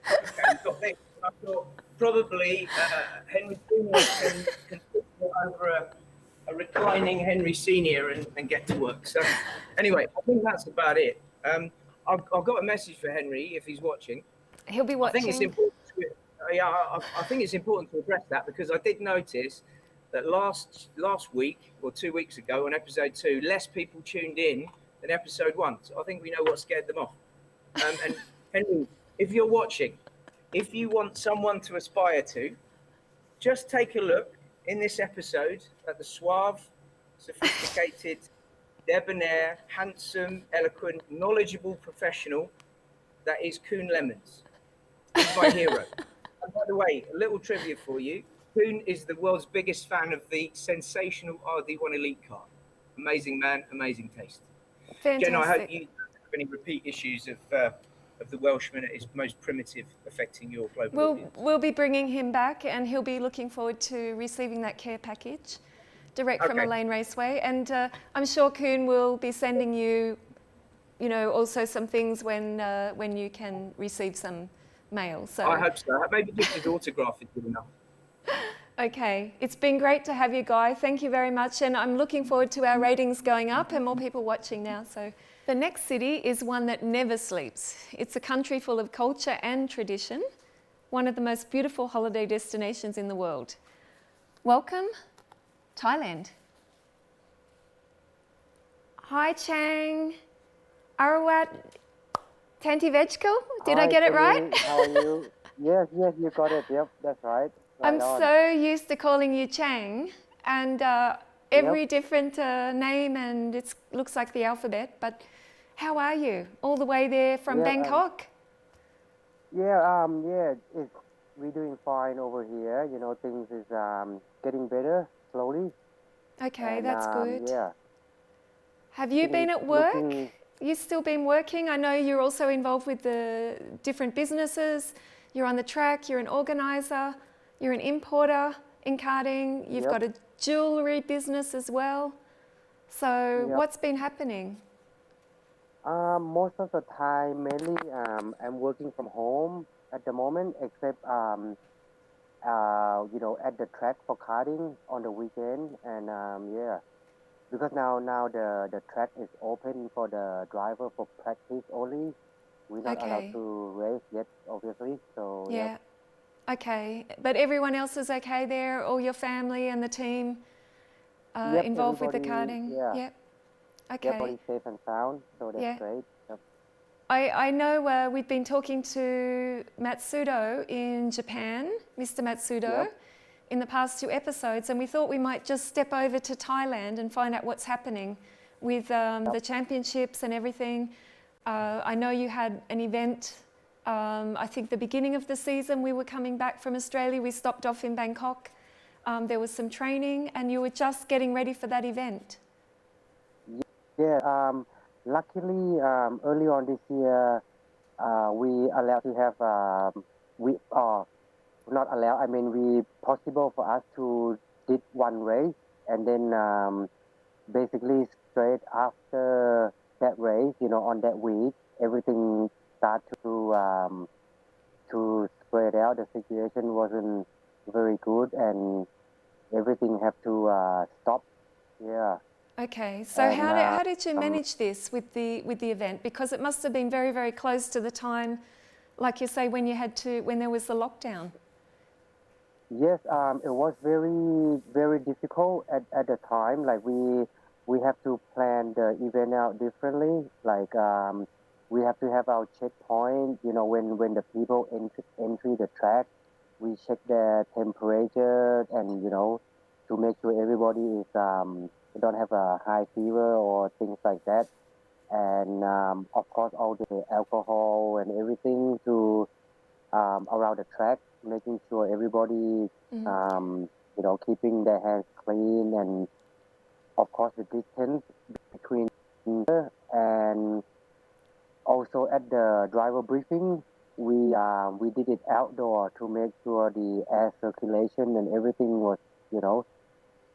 Okay, we've got this. I thought probably Henry Jr. can put over a reclining Henry Sr. and get to work. So, anyway, I think that's about it. I've got a message for Henry if he's watching. He'll be watching. I think it's important to address that because I did notice that last week or 2 weeks ago on episode 2, less people tuned in than episode 1. So I think we know what scared them off. And Henry, if you're watching, if you want someone to aspire to, just take a look in this episode at the suave sophisticated, debonair, handsome, eloquent, knowledgeable professional that is Koen Lemmens. He's my hero. And by the way, a little trivia for you. Koen is the world's biggest fan of the sensational RD1 Elite car. Amazing man, amazing taste. Fantastic. Jen, I hope you don't have any repeat issues of the Welshman at his most primitive affecting your global audience. We'll be bringing him back, and he'll be looking forward to receiving that care package direct from Ain Raceway. And I'm sure Koen will be sending you, also some things when you can receive some mail. So I hope so. Maybe just his autograph is good enough. Okay, it's been great to have you, Guy. Thank you very much, and I'm looking forward to our ratings going up and more people watching now. So the next city is one that never sleeps. It's a country full of culture and tradition, one of the most beautiful holiday destinations in the world. Welcome, Thailand. Hi, Chang. Arawat, Tantivejkul. Did I get it right? How are you? Yes, you got it. Yep, that's right. I'm so used to calling you Chang, and every different name, and it looks like the alphabet. But how are you? All the way there from Bangkok? We're doing fine over here. Things is getting better slowly. Okay, and, that's good. Yeah. Have you been at work? You still been working? I know you're also involved with the different businesses. You're on the track. You're an organizer. You're an importer in karting. You've got a jewellery business as well. So what's been happening? Most of the time, mainly I'm working from home at the moment, except at the track for karting on the weekend. And because now the track is open for the driver for practice only. We're not allowed to race yet, obviously. So yeah. Okay, but everyone else is okay there? All your family and the team involved with the karting? Yeah. Yep. Okay. Everybody's safe and sound, so that's great. Yep. I know we've been talking to Matsudo in Japan, Mr. Matsudo, in the past 2 episodes, and we thought we might just step over to Thailand and find out what's happening with the championships and everything. I know you had an event, I think the beginning of the season. We were coming back from Australia. We stopped off in Bangkok. There was some training, and you were just getting ready for that event. Yeah, luckily, early on this year, we allowed to have, not allowed, I mean, possible for us to did one race, and then basically straight after that race, on that week, everything started to spread out. The situation wasn't very good, and everything had to stop. Yeah. Okay, so how did you manage this with the event? Because it must have been very, very close to the time, like you say, when there was the lockdown. Yes, it was very, very difficult at the time. Like we have to plan the event out differently. Like we have to have our checkpoint. When the people enter the track, we check their temperature and to make sure everybody is don't have a high fever or things like that. And of course, all the alcohol and everything to around the track, making sure everybody keeping their hands clean, and of course the distance between and also at the driver briefing we did it outdoor to make sure the air circulation and everything was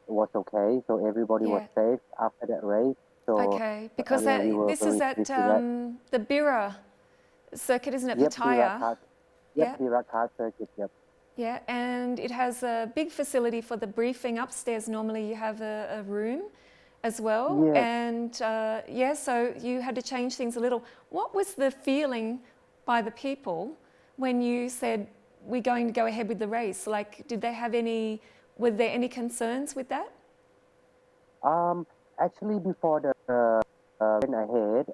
was okay, so everybody was safe after that race. So okay, because this is at the Bira circuit, isn't it? Yep, the tyre. Bira Kart circuit. Yep. Yeah, and it has a big facility for the briefing upstairs. Normally you have a room as well. Yes. And so you had to change things a little. What was the feeling by the people when you said, we're going to go ahead with the race? Like, were there any concerns with that? Actually, before the went ahead,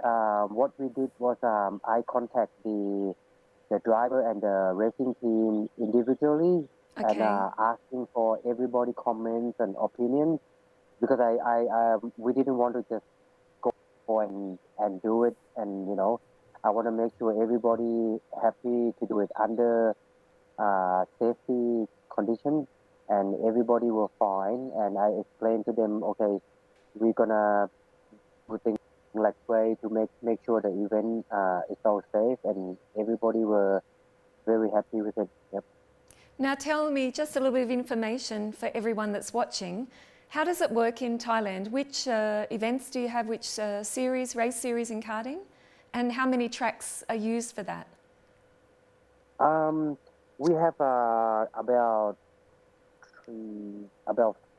what we did was I contact the driver and the racing team individually and asking for everybody comments and opinions because we didn't want to just go and do it, and I want to make sure everybody happy to do it under safety conditions, and everybody were fine. And I explained to them, okay, we're gonna do things like way to make sure the event is all safe, and everybody were very happy with it. Yep. Now tell me just a little bit of information for everyone that's watching. How does it work in Thailand? Which events do you have? Which race series in karting? And how many tracks are used for that? We have about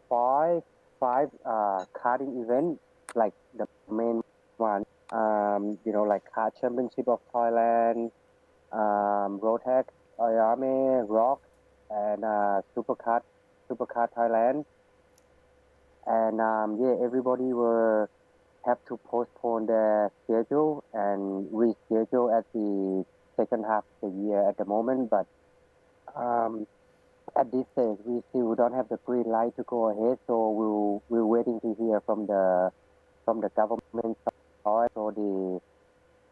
five karting events, like the main one. Like Kart Championship of Thailand, Rotax, Ayame, Rock, and Superkart Thailand. And everybody will have to postpone their schedule and reschedule at the second half of the year at the moment. But at this stage, we still don't have the green light to go ahead. So we're waiting to hear from the government side or the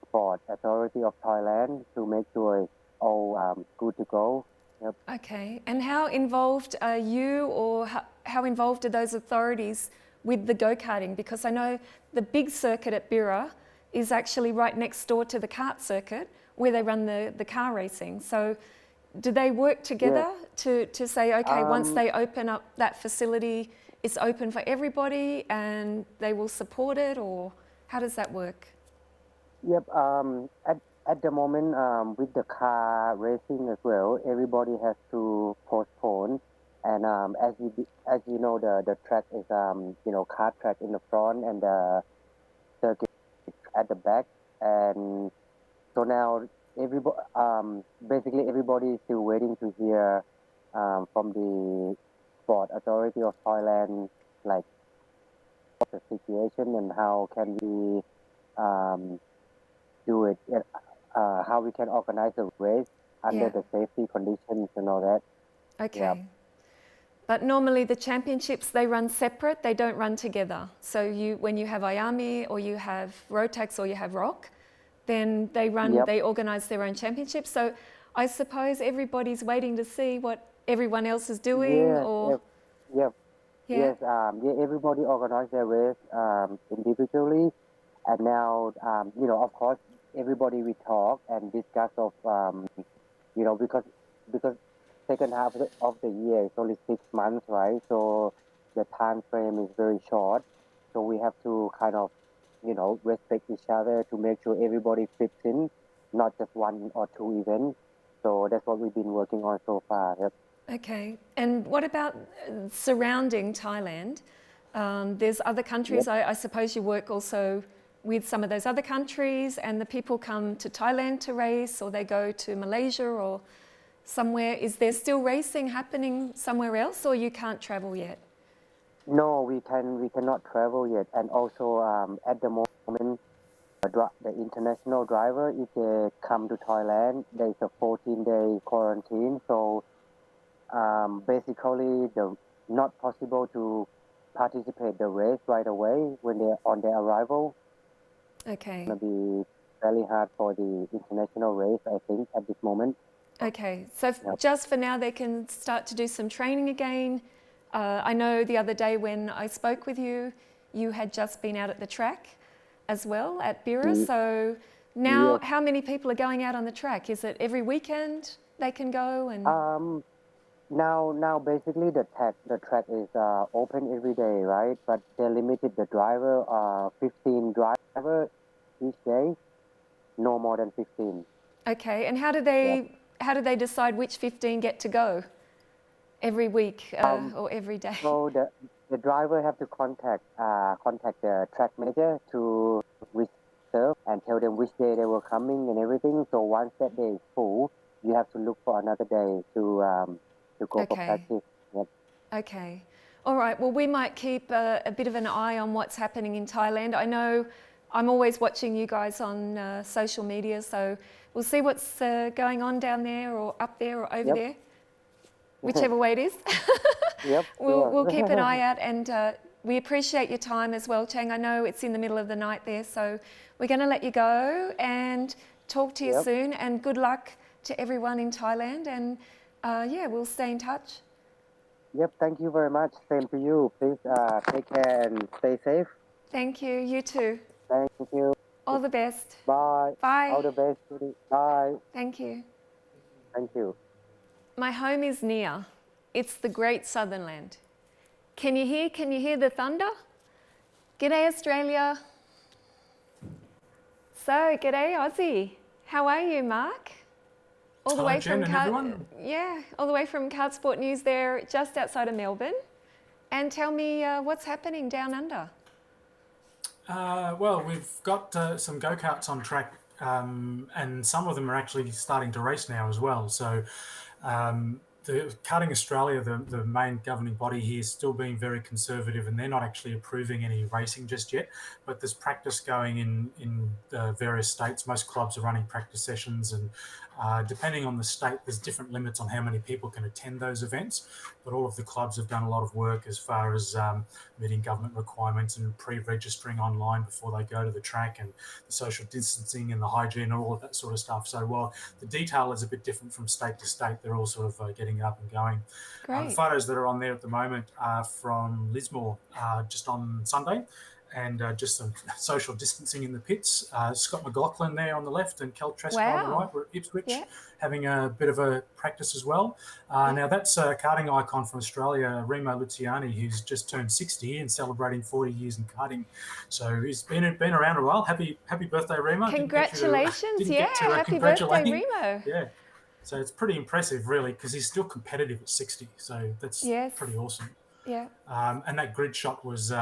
Sport Authority of Thailand to make sure it's all good to go. Yep. Okay, and how involved are you, or how involved are those authorities with the go-karting? Because I know the big circuit at Bira is actually right next door to the kart circuit where they run the car racing. So do they work together to say, okay, once they open up that facility, it's open for everybody and they will support it, or how does that work? Yep. At the moment, with the car racing as well, everybody has to postpone. And as you know, the track is kart track in the front and the circuit at the back. And so now basically everybody is still waiting to hear from the Sport Authority of Thailand, like the situation and how can we do it. How we can organize the race under the safety conditions and all that. Okay. Yep. But normally the championships, they run separate, they don't run together. So when you have Ayami or you have Rotax or you have Rock, then they organise their own championships. So I suppose everybody's waiting to see what everyone else is doing. Yes, everybody organize their race individually. And now, of course, everybody we talk and discuss of, because second half of the year is only 6 months, right? So the time frame is very short. So we have to kind of, respect each other to make sure everybody fits in, not just one or two events. So that's what we've been working on so far. Yep. Okay. And what about surrounding Thailand? There's other countries. Yep. I suppose you work also with some of those other countries, and the people come to Thailand to race, or they go to Malaysia or somewhere. Is there still racing happening somewhere else, or you can't travel yet? No, we cannot travel yet. And also at the moment, the international driver, if they come to Thailand, there's a 14-day quarantine. So basically, not possible to participate the race right away when they're on their arrival. Okay. It's going to be very hard for the international race, I think, at this moment. Okay, so just for now, they can start to do some training again. I know the other day when I spoke with you, you had just been out at the track as well at Bira. So now, how many people are going out on the track? Is it every weekend they can go? And now basically the track is open every day, right? But they limited the driver, 15 driver each day, no more than 15. Okay, and how do they decide which 15 get to go every week or every day? So the driver have to contact the track manager to reserve and tell them which day they were coming and everything. So once that day is full, you have to look for another day to go for practice. Yep. Okay. All right. Well, we might keep a bit of an eye on what's happening in Thailand. I know I'm always watching you guys on social media, so we'll see what's going on down there or up there or over there, whichever way it is. Yep. We'll keep an eye out, and we appreciate your time as well, Chang. I know it's in the middle of the night there, so we're going to let you go and talk to you soon. And good luck to everyone in Thailand. And we'll stay in touch. Yep, thank you very much. Same to you. Please take care and stay safe. Thank you. You too. Thank you. All the best. Bye. Bye. All the best. Bye. Thank you. Thank you. My home is near. It's the great southern land. Can you hear the thunder? G'day, Australia. So, g'day, Aussie. How are you, Mark? All the way from all the way from Kart Sport News there, just outside of Melbourne. And tell me what's happening down under. Well, we've got some go-karts on track, and some of them are actually starting to race now as well. So the Karting Australia, the main governing body here, is still being very conservative, and they're not actually approving any racing just yet. But there's practice going in various states. Most clubs are running practice sessions, and depending on the state, there's different limits on how many people can attend those events. But all of the clubs have done a lot of work as far as meeting government requirements and pre-registering online before they go to the track, and the social distancing and the hygiene and all of that sort of stuff. So while the detail is a bit different from state to state, they're all sort of getting it up and going. Great. Photos that are on there at the moment are from Lismore just on Sunday, and just some social distancing in the pits. Scott McLaughlin there on the left and Kel Tresca on the right. We're at Ipswich having a bit of a practice as well. Now that's a karting icon from Australia, Remo Luciani, who's just turned 60 and celebrating 40 years in karting. So he's been around a while. Happy birthday, Remo. Congratulations. Happy birthday, Remo. Yeah. So it's pretty impressive, really, because he's still competitive at 60. So that's pretty awesome. Yeah. And that grid shot was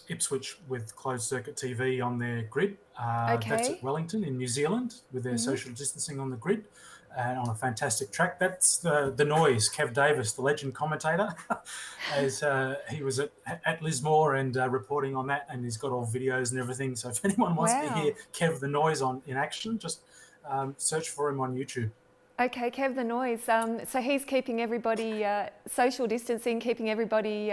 Ipswich with closed circuit TV on their grid. That's at Wellington in New Zealand with their social distancing on the grid and on a fantastic track. That's the noise. Kev Davis, the legend commentator, as he was at Lismore and reporting on that, and he's got all videos and everything. So if anyone wants to hear Kev the Noise in action, just search for him on YouTube. Okay, Kev the Noise. So he's keeping everybody social distancing, keeping everybody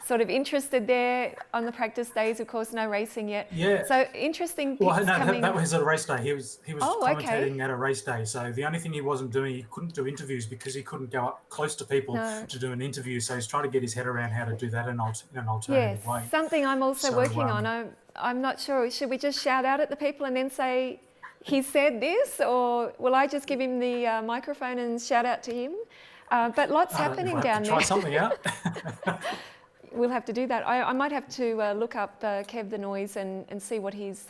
sort of interested there on the practice days. Of course, no racing yet. Yeah. So interesting. That was at a race day. He was commentating at a race day. So the only thing he wasn't doing, he couldn't do interviews because he couldn't go up close to people to do an interview. So he's trying to get his head around how to do that in an alternative way. Something I'm also working on. I'm not sure. Should we just shout out at the people and then say, he said this, or will I just give him the microphone and shout out to him? But lots happening down there. Try something out. We'll have to do that. I might have to look up Kev the Noise and see what his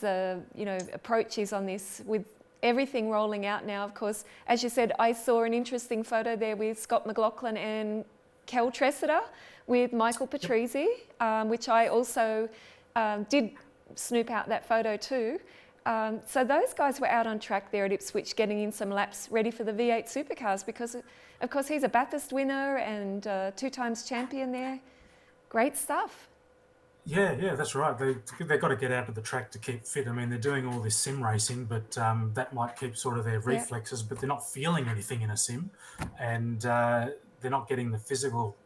approach is on this, with everything rolling out now. Of course, as you said, I saw an interesting photo there with Scott McLaughlin and Kel Tresca with Michael Patrizzi, which I also did snoop out that photo too. So those guys were out on track there at Ipswich getting in some laps ready for the V8 supercars because, of course, he's a Bathurst winner and 2 times champion there. Great stuff. Yeah, that's right. They've got to get out of the track to keep fit. I mean, they're doing all this sim racing, but that might keep sort of their reflexes, but they're not feeling anything in a sim, and they're not getting the physical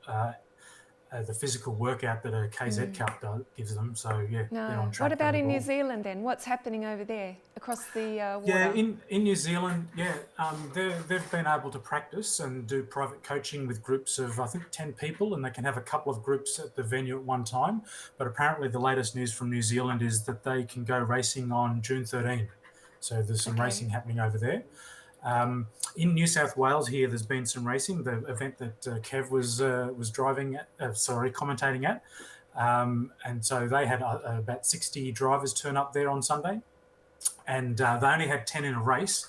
workout that a KZ Cup gives them. So they're on track. What about in New Zealand then? What's happening over there across the water? Yeah, in New Zealand, they've been able to practice and do private coaching with groups of, I think, 10 people, and they can have a couple of groups at the venue at one time. But apparently the latest news from New Zealand is that they can go racing on June 13. So there's some racing happening over there. In New South Wales here, there's been some racing. The event that Kev was commentating at, and so they had about 60 drivers turn up there on Sunday, and they only had 10 in a race,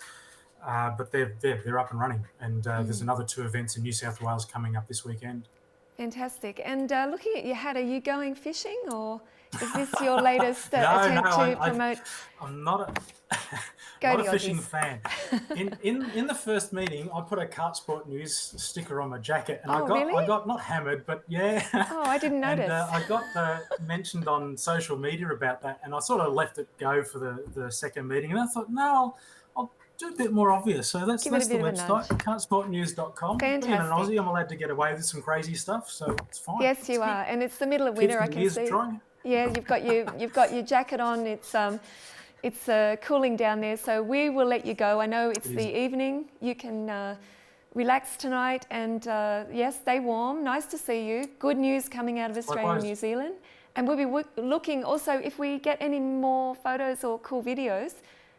but they're up and running. And there's another 2 events in New South Wales coming up this weekend. Fantastic. And looking at your hat, are you going fishing, or is this your latest attempt to promote? I'm not a fishing fan. In the first meeting, I put a Kart Sport News sticker on my jacket, and I got not hammered, but Oh, I didn't notice. And I got mentioned on social media about that, and I sort of left it go for the second meeting, and I thought, no, I'll a bit more obvious. So that's Give it a the bit of a website, nudge. kartsportnews.com. Being an Fantastic. Aussie, I'm allowed to get away with some crazy stuff, so it's fine. Yes, It's you good. are, and it's the middle of winter. I 50 can years see. drawing. Yeah, you've got your jacket on. It's cooling down there, so we will let you go. I know it's the evening. You can relax tonight, and yes, stay warm. Nice to see you. Good news coming out of Australia and Likewise. New Zealand, and we'll be looking also if we get any more photos or cool videos.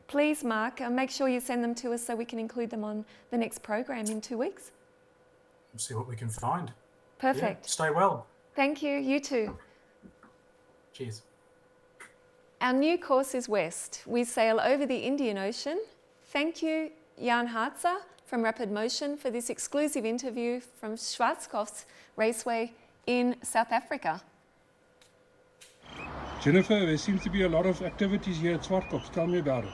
Please, Mark, make sure you send them to us so we can include them on the next program in 2 weeks. We'll see what we can find. Perfect. Yeah, stay well. Thank you. You too. Cheers. Our new course is west. We sail over the Indian Ocean. Thank you, Jan Hartzer from Rapid Motion, for this exclusive interview from Schwarzkopf's Raceway in South Africa. Jennifer, there seems to be a lot of activities here at Schwarzkopf. Tell me about it.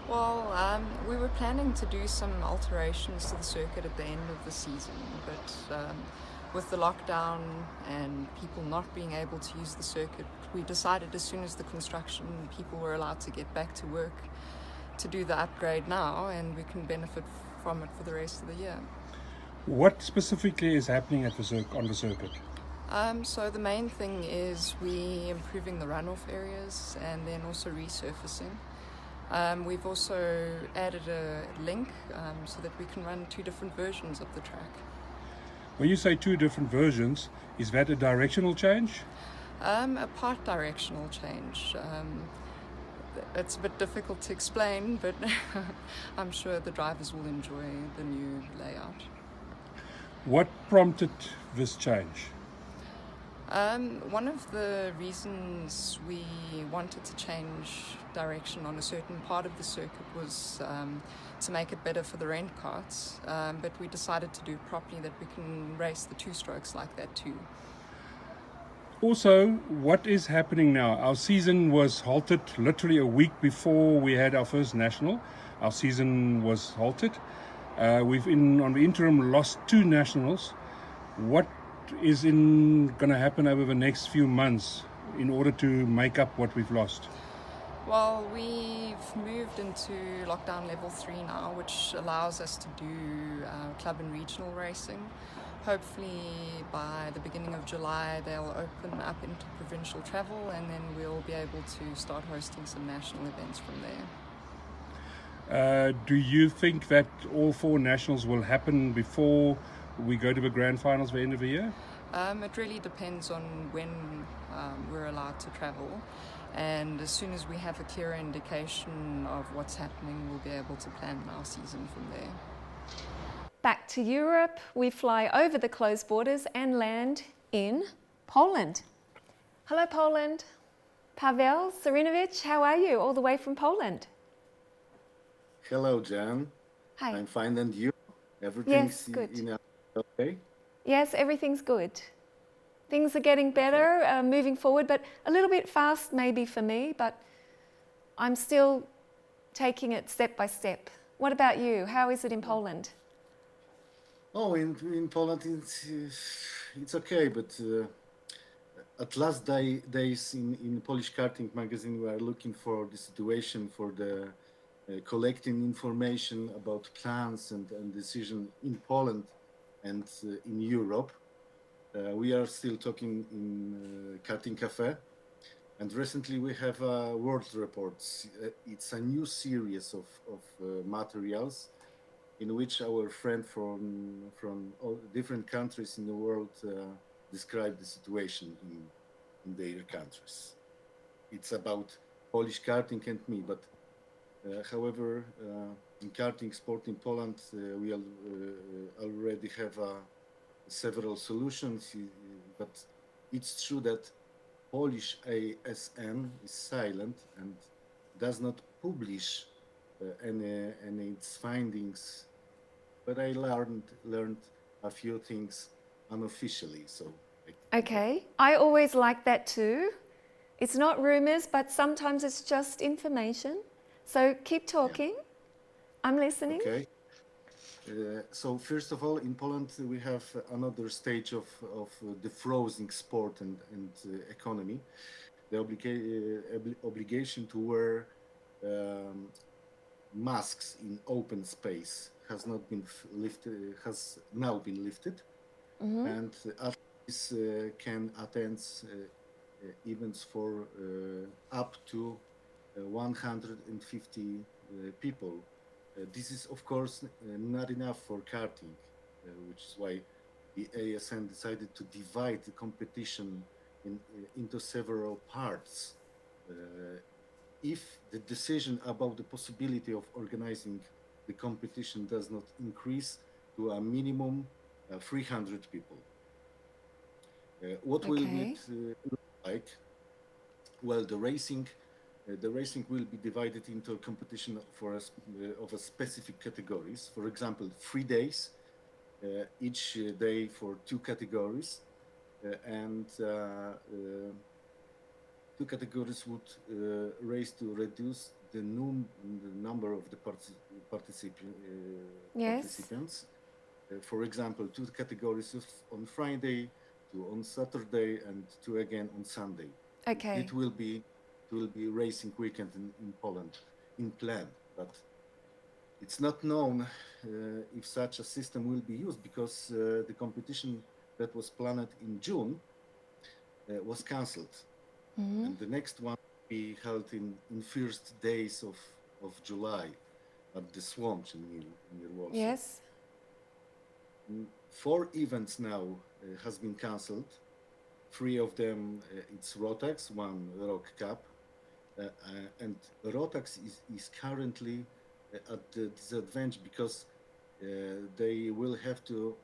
Well, we were planning to do some alterations to the circuit at the end of the season, but with the lockdown and people not being able to use the circuit, we decided as soon as the construction people were allowed to get back to work to do the upgrade now, and we can benefit from it for the rest of the year. What specifically is happening at on the circuit? So the main thing is we improving the runoff areas and then also resurfacing. We've also added a link so that we can run 2 different versions of the track. When you say 2 different versions, is that a directional change? A part directional change. It's a bit difficult to explain, but I'm sure the drivers will enjoy the new layout. What prompted this change? One of the reasons we wanted to change direction on a certain part of the circuit was to make it better for the rent carts, but we decided to do it properly, that we can race the 2 strokes like that too. Also, what is happening now? Our season was halted literally a week before we had our first national. Our season was halted. We've on the interim lost 2 nationals. What is going to happen over the next few months in order to make up what we've lost? Well, we've moved into lockdown level 3 now, which allows us to do club and regional racing. Hopefully by the beginning of July they'll open up into provincial travel, and then we'll be able to start hosting some national events from there. Do you think that all 4 nationals will happen before we go to the grand finals at the end of the year? It really depends on when we're allowed to travel, and as soon as we have a clearer indication of what's happening, we'll be able to plan our season from there. Back to Europe, we fly over the closed borders and land in Poland. Hello, Poland. Pawel, Surynowicz, how are you all the way from Poland? Hello, Jan. Hi. I'm fine, and you? Everything's good. okay? Yes, everything's good. Things are getting better, moving forward, but a little bit fast maybe for me, but I'm still taking it step by step. What about you? How is it in Poland? Oh, in Poland it's okay, but at last days in Polish Karting magazine, we are looking for the situation for the collecting information about plans and decision in Poland and in Europe. We are still talking in Karting Cafe, and recently we have world reports. It's a new series of materials in which our friends from all different countries in the world describe the situation in their countries. It's about Polish karting and me, but however, in karting sport in Poland, we already have several solutions, but it's true that Polish ASN is silent and does not publish any its findings. But I learned a few things unofficially. So. Okay, I always like that too. It's not rumors, but sometimes it's just information. So keep talking. Yeah. I'm listening. Okay. So first of all, in Poland, we have another stage of the frozen sport and economy. The obligation to wear masks in open space has not been lifted, has now been lifted, and athletes can attend events for up to 150 people. This is, of course, not enough for karting, which is why the ASN decided to divide the competition into several parts. If the decision about the possibility of organizing the competition does not increase to a minimum 300 people. What will it look like? Well, the racing will be divided into a competition of a specific categories. For example, 3 days, each day for 2 categories, and 2 categories would race to reduce the number of the participants. For example, 2 categories on Friday, 2 on Saturday, and 2 again on Sunday. Okay. It will be racing weekend in Poland in plan, but it's not known if such a system will be used, because the competition that was planned in June was cancelled. And the next one will be held in first days of July at the Swamp near Warsaw. Yes. 4 events now has been cancelled. 3 of them, it's Rotax, 1 Rock Cup, and Rotax is currently at the disadvantage because they will have to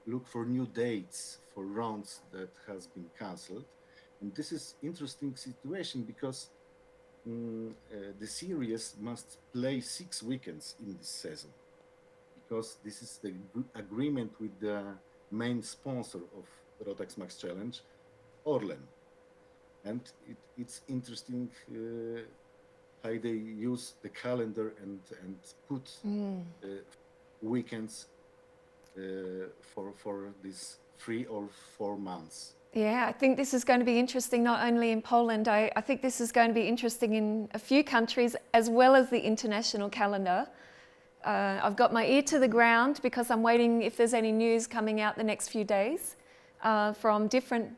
look for new dates for rounds that has been cancelled. And this is interesting situation because the series must play 6 weekends in this season, because this is the agreement with the main sponsor of Rotax Max Challenge, Orlen. And it's interesting how they use the calendar and put weekends for these 3 or 4 months. Yeah, I think this is going to be interesting not only in Poland. I think this is going to be interesting in a few countries as well as the international calendar. I've got my ear to the ground because I'm waiting if there's any news coming out the next few days from different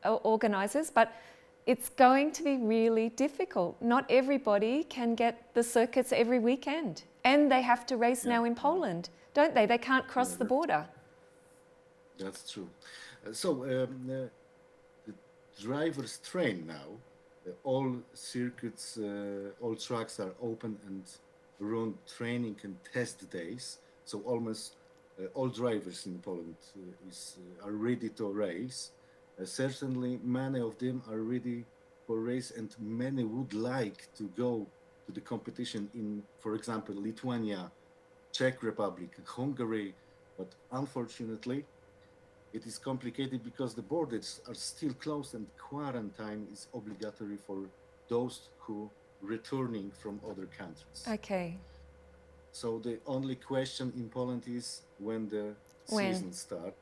organisers, but it's going to be really difficult. Not everybody can get the circuits every weekend, and they have to race now in Poland, don't they? They can't cross the border. That's true. The drivers train now. All circuits, all tracks are open and run training and test days. So almost all drivers in Poland are ready to race. Certainly, many of them are ready for race, and many would like to go to the competition in, for example, Lithuania, Czech Republic, Hungary, but unfortunately, it is complicated because the borders are still closed and quarantine is obligatory for those who returning from other countries. Okay. So the only question in Poland is when the season starts.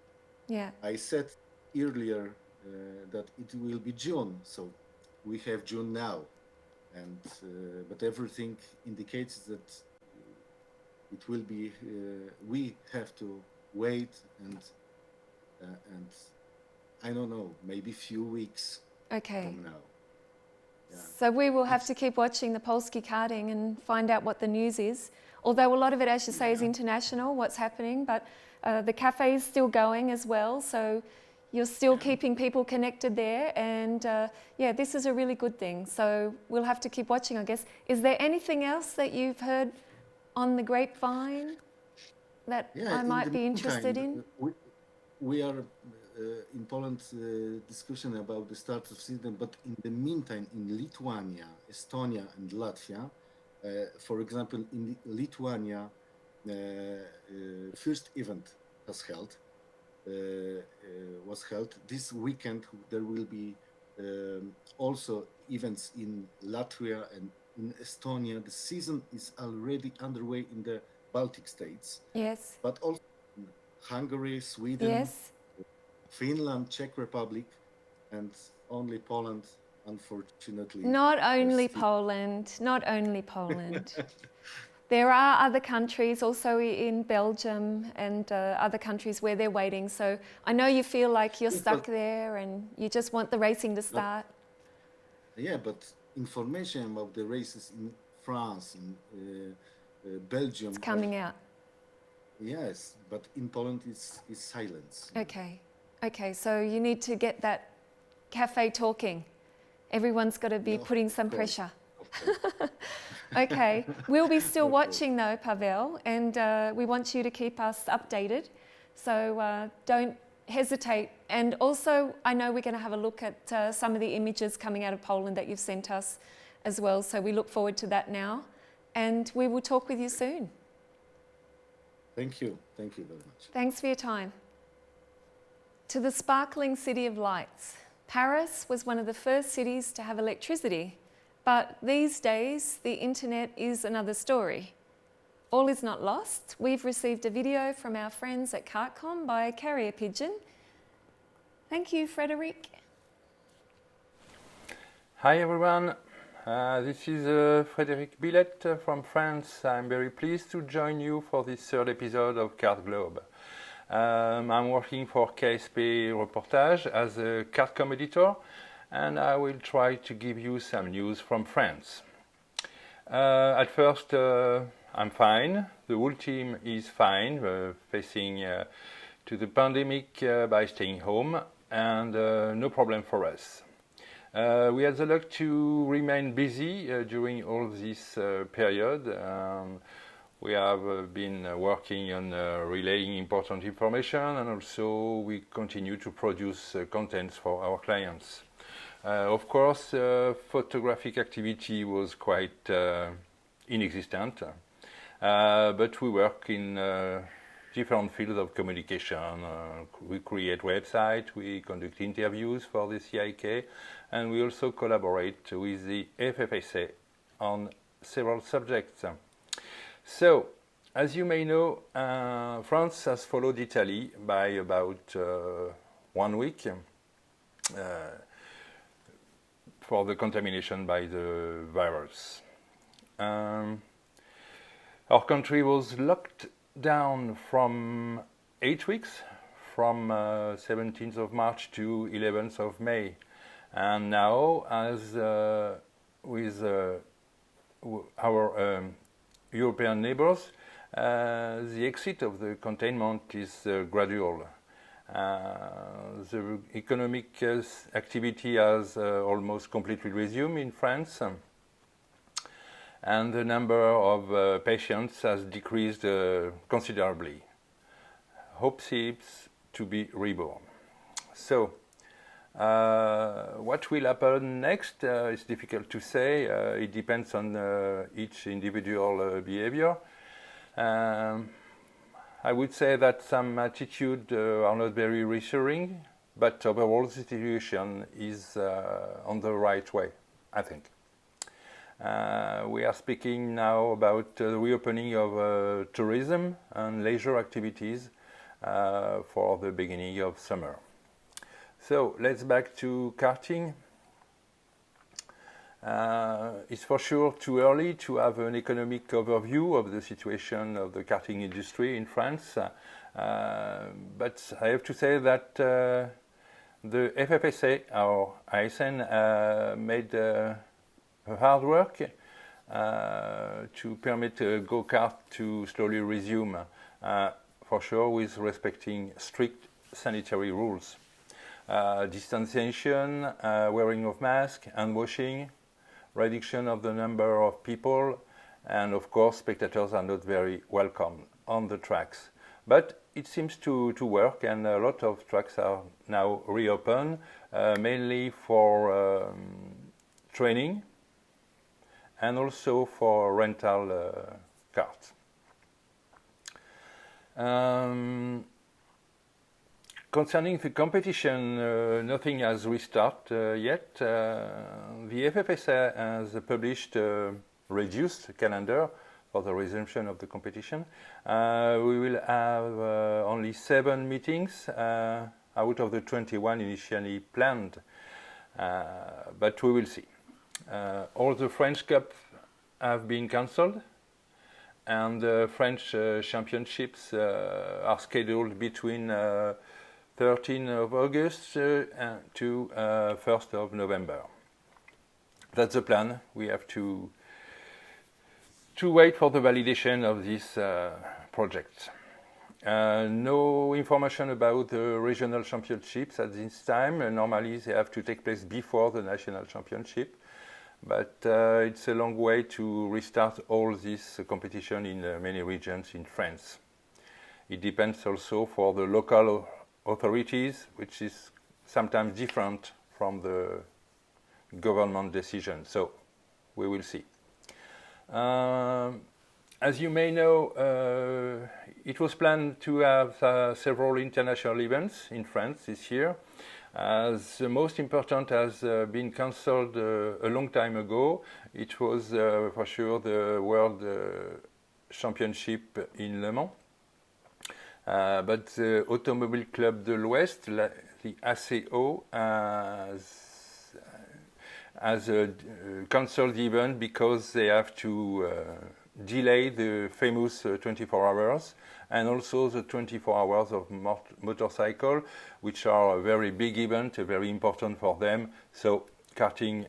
Yeah. I said earlier that it will be June, so we have June now, and but everything indicates that it will be. We have to wait and I don't know, maybe few weeks from now. Yeah. So we will have to keep watching the Polski karting and find out what the news is. Although a lot of it, as you say, is international, what's happening, but the cafe is still going as well. So you're still keeping people connected there. And this is a really good thing. So we'll have to keep watching, I guess. Is there anything else that you've heard on the grapevine that I might be interested in? We are in Poland discussion about the start of season, but in the meantime, in Lithuania, Estonia, and Latvia, for example, in Lithuania, first event was held this weekend. There will be also events in Latvia and in Estonia. The season is already underway in the Baltic states. Yes. But also Hungary, Sweden, Finland, Czech Republic, and only Poland, unfortunately. Not only Poland, not only Poland. There are other countries, also in Belgium and other countries where they're waiting. So I know you feel like you're stuck there and you just want the racing to start. Yeah, but information about the races in France, in Belgium. It's coming out. Yes, but in Poland it's silence. Okay. Okay, so you need to get that cafe talking. Everyone's got to be putting some pressure. Okay, we'll be still watching though, Pawel, and we want you to keep us updated. So don't hesitate. And also, I know we're going to have a look at some of the images coming out of Poland that you've sent us as well. So we look forward to that now. And we will talk with you soon. Thank you. Thank you very much. Thanks for your time. To the sparkling city of lights. Paris was one of the first cities to have electricity. But these days, the internet is another story. All is not lost. We've received a video from our friends at Kartcom by carrier pigeon. Thank you, Frederic. Hi everyone, this is Frederic Billet from France. I'm very pleased to join you for this third episode of Kart Globe. I'm working for KSP Reportage as a Kartcom editor, and I will try to give you some news from France. At first, I'm fine. The whole team is fine, facing to the pandemic by staying home, and no problem for us. We had the luck to remain busy during all this period. We have been working on relaying important information, and also we continue to produce contents for our clients. Of course, photographic activity was quite inexistent, but we work in different fields of communication. We create websites, we conduct interviews for the CIK, and we also collaborate with the FFSA on several subjects. So, as you may know, France has followed Italy by about 1 week for the contamination by the virus. Our country was locked down from 8 weeks, from 17th of March to 11th of May. And now, as with our European neighbors, the exit of the containment is gradual. The economic activity has almost completely resumed in France, and the number of patients has decreased considerably. Hope seems to be reborn. So, what will happen next is difficult to say. It depends on each individual behavior. I would say that some attitudes are not very reassuring, but overall the situation is on the right way, I think. We are speaking now about the reopening of tourism and leisure activities for the beginning of summer. So let's back to karting. It's for sure too early to have an economic overview of the situation of the karting industry in France, but I have to say that the FFSA, or ASN, made hard work to permit go-kart to slowly resume, for sure with respecting strict sanitary rules. Distanciation, wearing of masks, hand washing, reduction of the number of people, and of course spectators are not very welcome on the tracks. But it seems to work, and a lot of tracks are now reopened, mainly for training and also for rental cars. Concerning the competition, nothing has restarted yet. The FFSA has published a reduced calendar for the resumption of the competition. We will have only 7 meetings out of the 21 initially planned, but we will see. All the French Cup have been cancelled, and the French championships are scheduled between 13th of August to 1st of November. That's the plan. We have to wait for the validation of this project. No information about the regional championships at this time. Normally they have to take place before the national championship, but it's a long way to restart all this competition in many regions in France. It depends also for the local authorities, which is sometimes different from the government decision. So we will see. As you may know, it was planned to have several international events in France this year. The most important has been cancelled a long time ago. It was for sure the World Championship in Lemmens. But the Automobile Club de l'Ouest, the ACO, has cancelled the event because they have to delay the famous 24 hours and also the 24 hours of motorcycle, which are a very big event, very important for them. So karting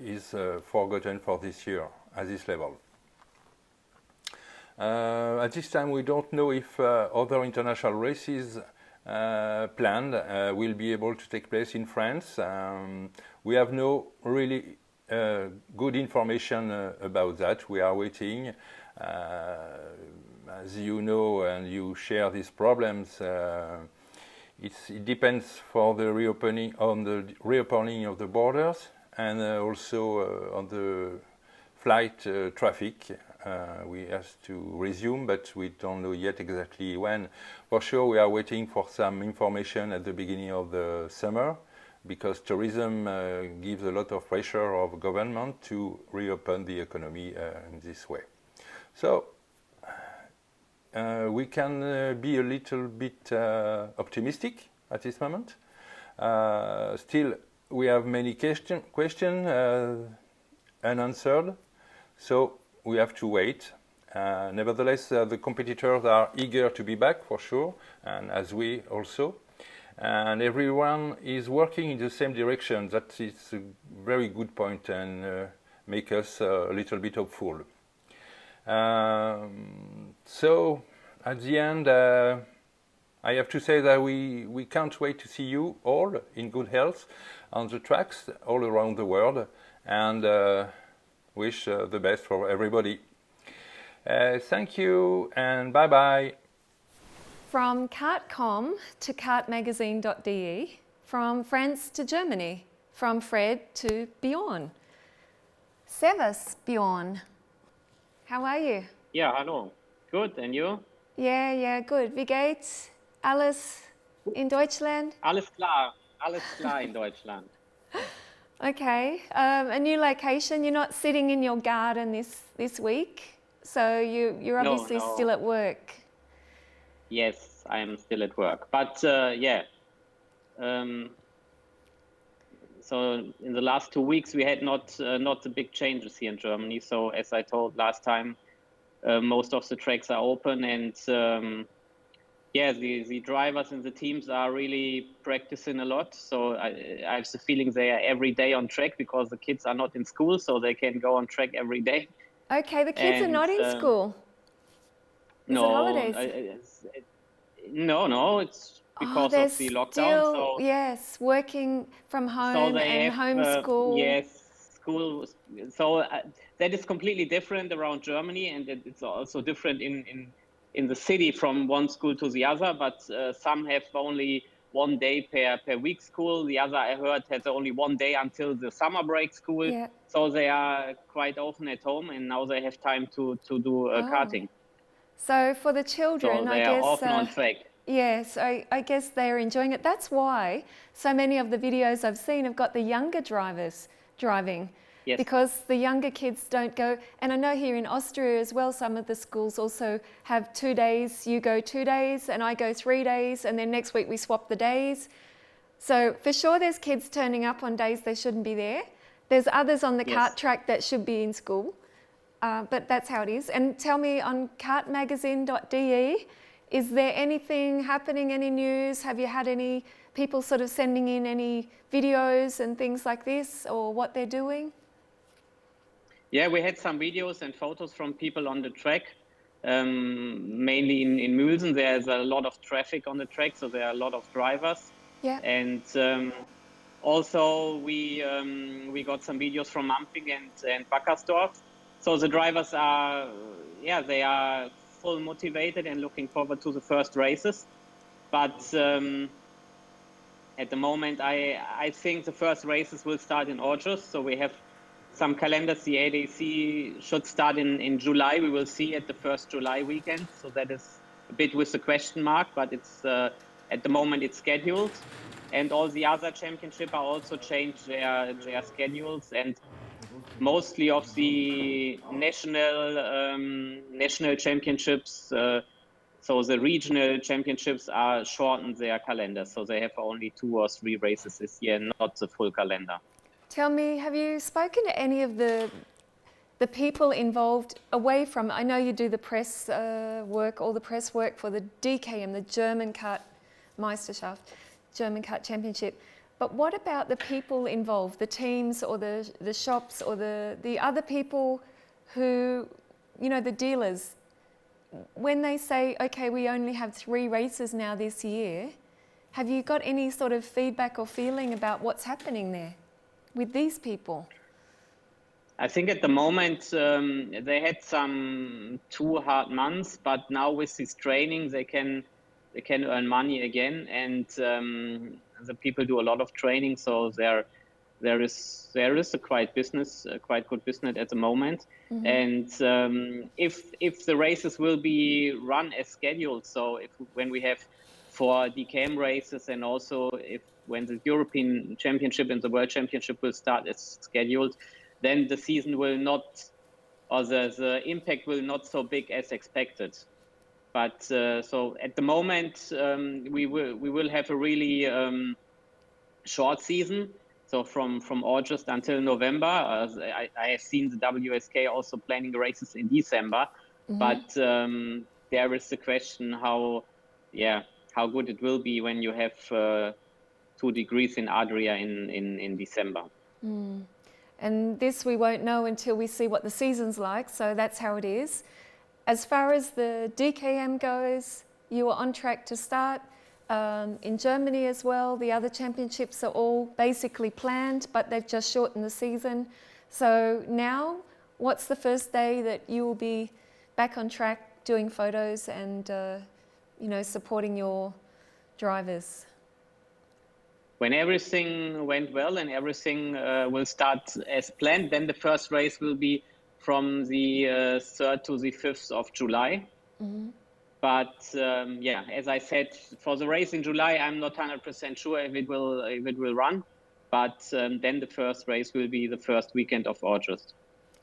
is forgotten for this year at this level. At this time, we don't know if other international races planned will be able to take place in France. We have no really good information about that. We are waiting. As you know, and you share these problems, it depends for the reopening of the borders and also on the flight traffic. We have to resume, but we don't know yet exactly when. For sure, we are waiting for some information at the beginning of the summer, because tourism gives a lot of pressure of government to reopen the economy in this way. So we can be a little bit optimistic at this moment. Still, we have many questions unanswered, so we have to wait. Nevertheless, the competitors are eager to be back for sure, and as we also. And everyone is working in the same direction. That is a very good point and make us a little bit hopeful. So at the end, I have to say that we can't wait to see you all in good health on the tracks all around the world, and wish the best for everybody. Thank you and bye-bye. From Kartcom to kartmagazine.de, from France to Germany, from Fred to Björn. Servus, Björn. How are you? Ja, hallo. Good, and you? Yeah, good. Wie geht's? Alles in Deutschland? Alles klar in Deutschland. Okay, a new location. You're not sitting in your garden this week, so you're obviously still at work. Yes, I am still at work. But so in the last 2 weeks we had not the big changes here in Germany. So as I told last time, most of the tracks are open, and the drivers and the teams are really practicing a lot. So I have the feeling they are every day on track because the kids are not in school, so they can go on track every day. Okay, the kids are not in school. Is it holidays? No, it's because of the lockdown. Still, yes, working from home and homeschool. Yes, school. So that is completely different around Germany, and it's also different in the city from one school to the other. But some have only 1 day per week school. The other, I heard, has only 1 day until the summer break school. Yeah. So they are quite often at home, and now they have time to do karting. So for the children, so they are often on track. Yes, I guess they're enjoying it. That's why so many of the videos I've seen have got the younger drivers driving. Yes. Because the younger kids don't go, and I know here in Austria as well, some of the schools also have 2 days, you go 2 days and I go 3 days, and then next week we swap the days. So for sure there's kids turning up on days they shouldn't be there. There's others on the kart track that should be in school. but that's how it is. And tell me, on kartmagazine.de, is there anything happening, any news? Have you had any people sort of sending in any videos and things like this, or what they're doing? Yeah, we had some videos and photos from people on the track, mainly in Mülsen. There's a lot of traffic on the track, so there are a lot of drivers. Yeah. And also we got some videos from Amping and Backersdorf. So the drivers are, they are full motivated and looking forward to the first races. But at the moment, I think the first races will start in August. So we have some calendars. The ADAC should start in July. We will see at the first July weekend. So that is a bit with a question mark, but it's at the moment it's scheduled. And all the other championships are also changed their schedules, and mostly of the national championships, so the regional championships are shortened their calendar, so they have only 2 or 3 races this year, not the full calendar. Tell me, have you spoken to any of the people involved away from, I know you do the press work, all the press work for the DKM, the German Kart Meisterschaft, German Kart Championship, but what about the people involved, the teams or the shops or the other people who, you know, the dealers, when they say, okay, we only have 3 races now this year, have you got any sort of feedback or feeling about what's happening there with these people? I think at the moment they had some 2 hard months, but now with this training they can earn money again, and the people do a lot of training, so there is a quite good business at the moment. Mm-hmm. And if the races will be run as scheduled, so when we have 4 DKM races, and also when the European Championship and the World Championship will start as scheduled, then the season will not, or the impact will not so big as expected. But so at the moment we will have a really short season. So from August until November. I have seen the WSK also planning races in December. Mm-hmm. But there is the question how good it will be when you have 2 degrees in Adria in December. Mm. And this we won't know until we see what the season's like, so that's how it is. As far as the DKM goes, you are on track to start. In Germany as well, the other championships are all basically planned, but they've just shortened the season. So now, what's the first day that you will be back on track doing photos and supporting your drivers? When everything went well and everything will start as planned, then the first race will be from the 3rd to the 5th of July. Mm-hmm. But as I said, for the race in July, I'm not 100% sure if it will run. But then the first race will be the first weekend of August.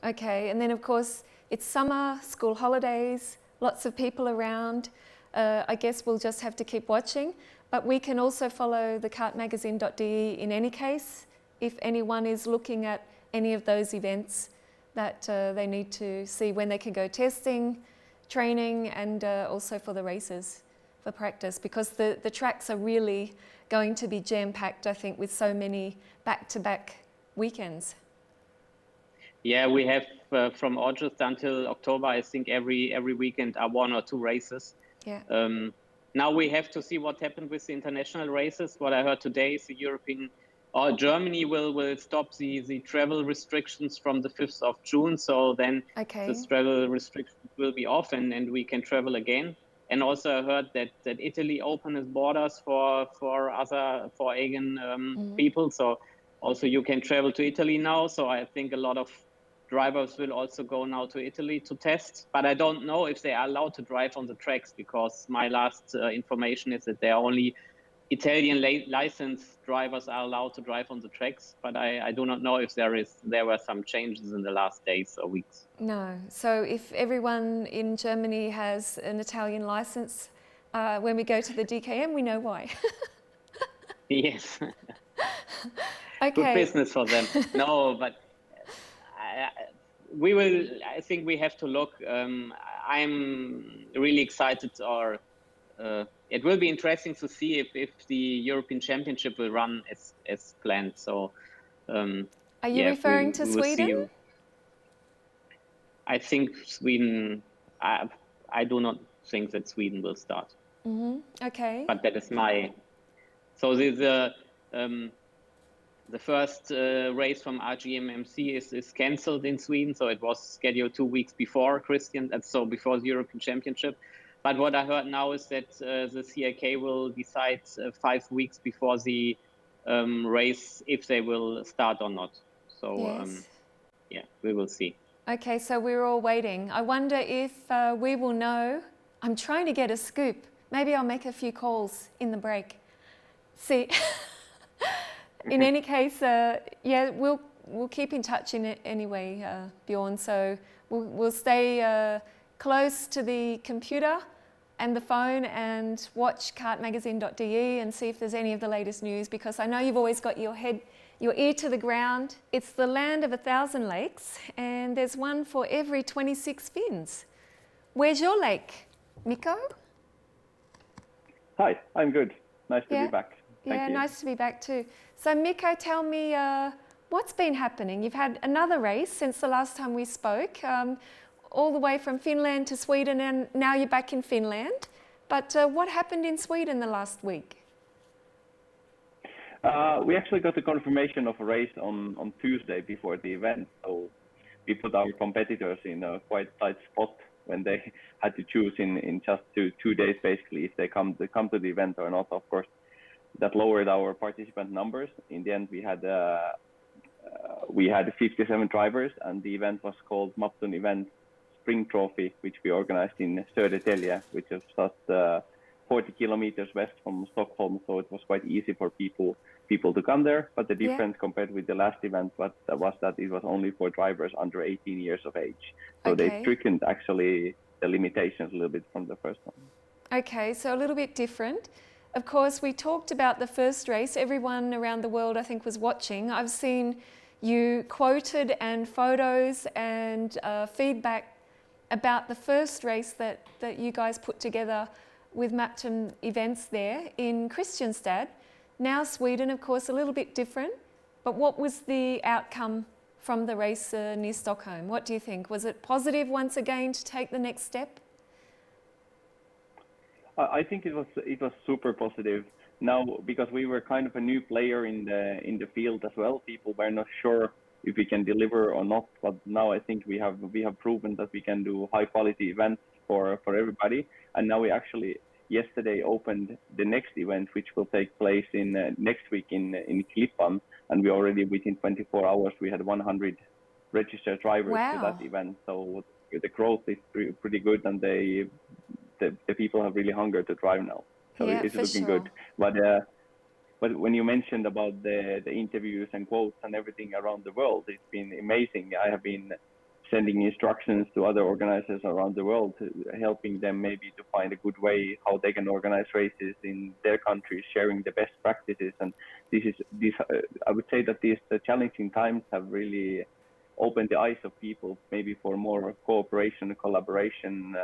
Okay, and then of course it's summer, school holidays, lots of people around. I guess we'll just have to keep watching. But we can also follow the kartmagazine.de in any case, if anyone is looking at any of those events that they need to see when they can go testing, training, and also for the races, for practice, because the tracks are really going to be jam-packed, I think, with so many back-to-back weekends. Yeah, we have from August until October, I think every weekend are 1 or 2 races. Yeah. Now we have to see what happened with the international races. What I heard today is Germany will stop the travel restrictions from the 5th of June. So then the travel restrictions will be off and we can travel again. And also I heard that Italy opened its borders for Agen people. So also you can travel to Italy now. So I think a lot of drivers will also go now to Italy to test, but I don't know if they are allowed to drive on the tracks, because my last information is that there are only Italian licensed drivers are allowed to drive on the tracks, but I do not know if there were some changes in the last days or weeks. No, so if everyone in Germany has an Italian license, when we go to the DKM, we know why. Yes. Okay. Good business for them. No, but we will. I think we have to look. I'm really excited, or it will be interesting to see if the European Championship will run as planned. So, are you referring to Sweden? I think Sweden. I do not think that Sweden will start. Okay. But that is my. So the first race from RGMMC is cancelled in Sweden. So it was scheduled 2 weeks before before the European Championship. But what I heard now is that the CIK will decide 5 weeks before the race if they will start or not. So yes. Yeah, we will see. Okay, so we're all waiting. I wonder if we will know. I'm trying to get a scoop. Maybe I'll make a few calls in the break. See, in any case, yeah, we'll keep in touch in it anyway, Björn. So we'll stay close to the computer and the phone and watch kartmagazine.de and see if there's any of the latest news, because I know you've always got your ear to the ground. It's the land of 1,000 lakes, and there's one for every 26 Finns. Where's your lake, Mikko? Hi, I'm good. Nice to be back. Thank you. Nice to be back too. So Mikko, tell me what's been happening? You've had another race since the last time we spoke, all the way from Finland to Sweden, and now you're back in Finland. But what happened in Sweden the last week? We actually got the confirmation of a race on Tuesday before the event. So we put our competitors in a quite tight spot when they had to choose in just 2 days, basically, if they come to the event or not. Of course, that lowered our participant numbers. In the end, we had 57 drivers, and the event was called Mapton Event Spring Trophy, which we organized in Södertälje, which is just 40 kilometers west from Stockholm. So it was quite easy for people to come there. But the difference compared with the last event was that it was only for drivers under 18 years of age. So they strictened actually the limitations a little bit from the first one. Okay, so a little bit different. Of course, we talked about the first race. Everyone around the world, I think, was watching. I've seen you quoted and photos and feedback about the first race that you guys put together with Mapton Events there in Kristianstad. Now Sweden, of course, a little bit different. But what was the outcome from the race near Stockholm? What do you think? Was it positive once again to take the next step? I think it was super positive. Now, because we were kind of a new player in the field as well, people were not sure if we can deliver or not. But now I think we have proven that we can do high quality events for everybody. And now we actually yesterday opened the next event, which will take place in next week in Klippan, and we already within 24 hours we had 100 registered drivers to that event. So the growth is pretty good, and the people have really hunger to drive now. So it's looking good. But when you mentioned about the interviews and quotes and everything around the world, it's been amazing. I have been sending instructions to other organizers around the world, helping them maybe to find a good way how they can organize races in their countries, sharing the best practices. And I would say that the challenging times have really opened the eyes of people, maybe for more cooperation and collaboration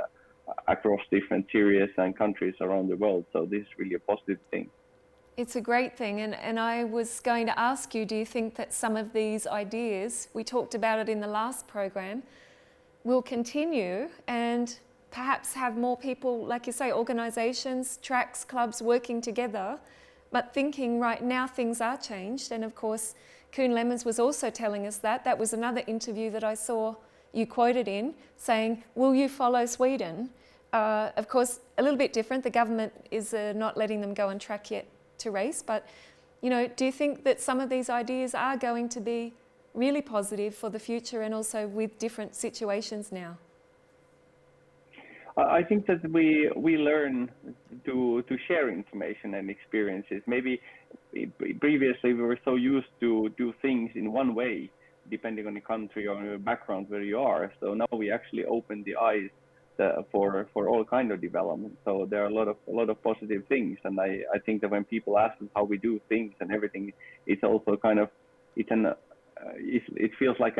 across different series and countries around the world. So this is really a positive thing. It's a great thing, and I was going to ask you, do you think that some of these ideas, we talked about it in the last program, will continue and perhaps have more people, like you say, organisations, tracks, clubs working together, but thinking right now things are changed. And of course, Koen Lemmens was also telling us that. That was another interview that I saw you quoted in, saying, will you follow Sweden? Of course, a little bit different. The government is not letting them go on track yet to race, but do you think that some of these ideas are going to be really positive for the future, and also with different situations now? I think that we learn to share information and experiences. Maybe previously we were so used to do things in one way, depending on the country or the background where you are. So now we actually open the eyes for all kind of development. So there are a lot of positive things, and I think that when people ask us how we do things and everything, it's also kind of it feels like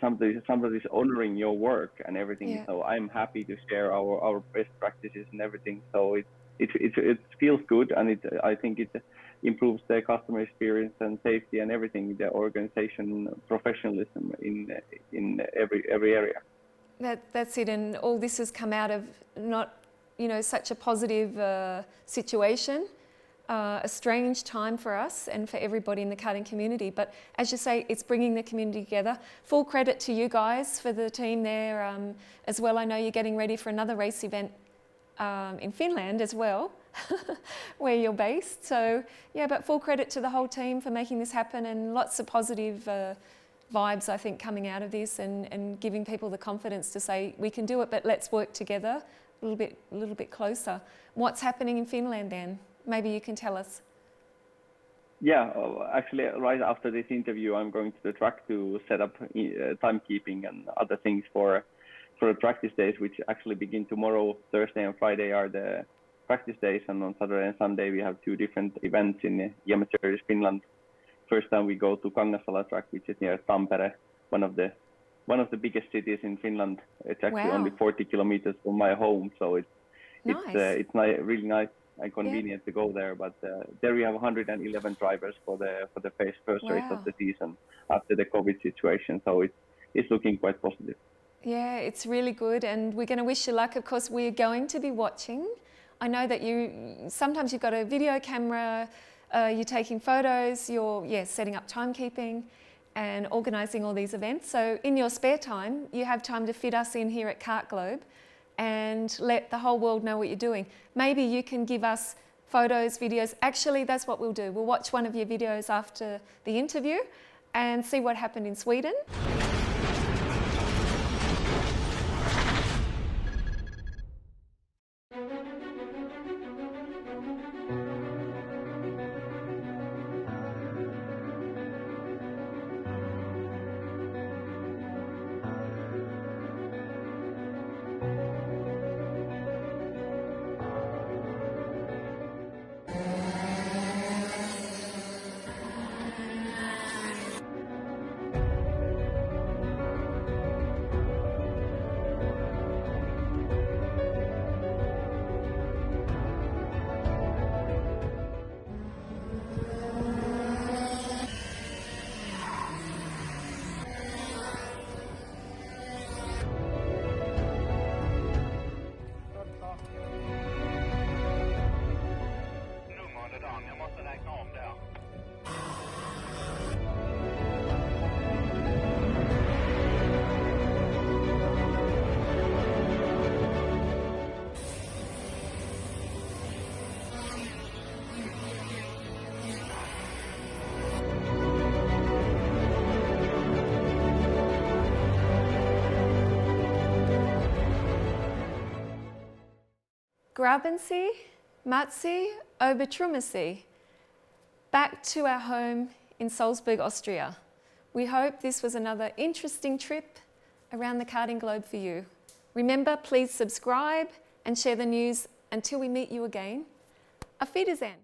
somebody's honoring your work and everything. Yeah. So I'm happy to share our best practices and everything. So it feels good, and I think it improves the customer experience and safety and everything, the organization professionalism in every area. That's it, and all this has come out of not, such a positive situation, a strange time for us and for everybody in the karting community. But as you say, it's bringing the community together. Full credit to you guys for the team there as well. I know you're getting ready for another race event in Finland as well, where you're based. So yeah, but full credit to the whole team for making this happen, and lots of positive vibes, I think, coming out of this, and giving people the confidence to say we can do it, but let's work together a little bit closer. What's happening in Finland then? Maybe you can tell us. Yeah, actually, right after this interview, I'm going to the track to set up timekeeping and other things for the practice days, which actually begin tomorrow. Thursday and Friday are the practice days, and on Saturday and Sunday we have two different events in Jämsä, Finland. First time we go to Kangasala track, which is near Tampere, one of the biggest cities in Finland. It's actually only 40 kilometers from my home, so it's really nice and convenient to go there. But there we have 111 drivers for the first race of the season after the COVID situation. So it's looking quite positive. Yeah, it's really good, and we're going to wish you luck. Of course, we're going to be watching. I know that sometimes you've got a video camera, you're taking photos, you're setting up timekeeping and organising all these events. So in your spare time, you have time to fit us in here at Kart Globe and let the whole world know what you're doing. Maybe you can give us photos, videos. Actually, that's what we'll do. We'll watch one of your videos after the interview and see what happened in Sweden. Graben Sie, Macht Sie, Übertrümmen Sie. Back to our home in Salzburg, Austria. We hope this was another interesting trip around the karting globe for you. Remember, please subscribe and share the news until we meet you again. Auf Wiedersehen.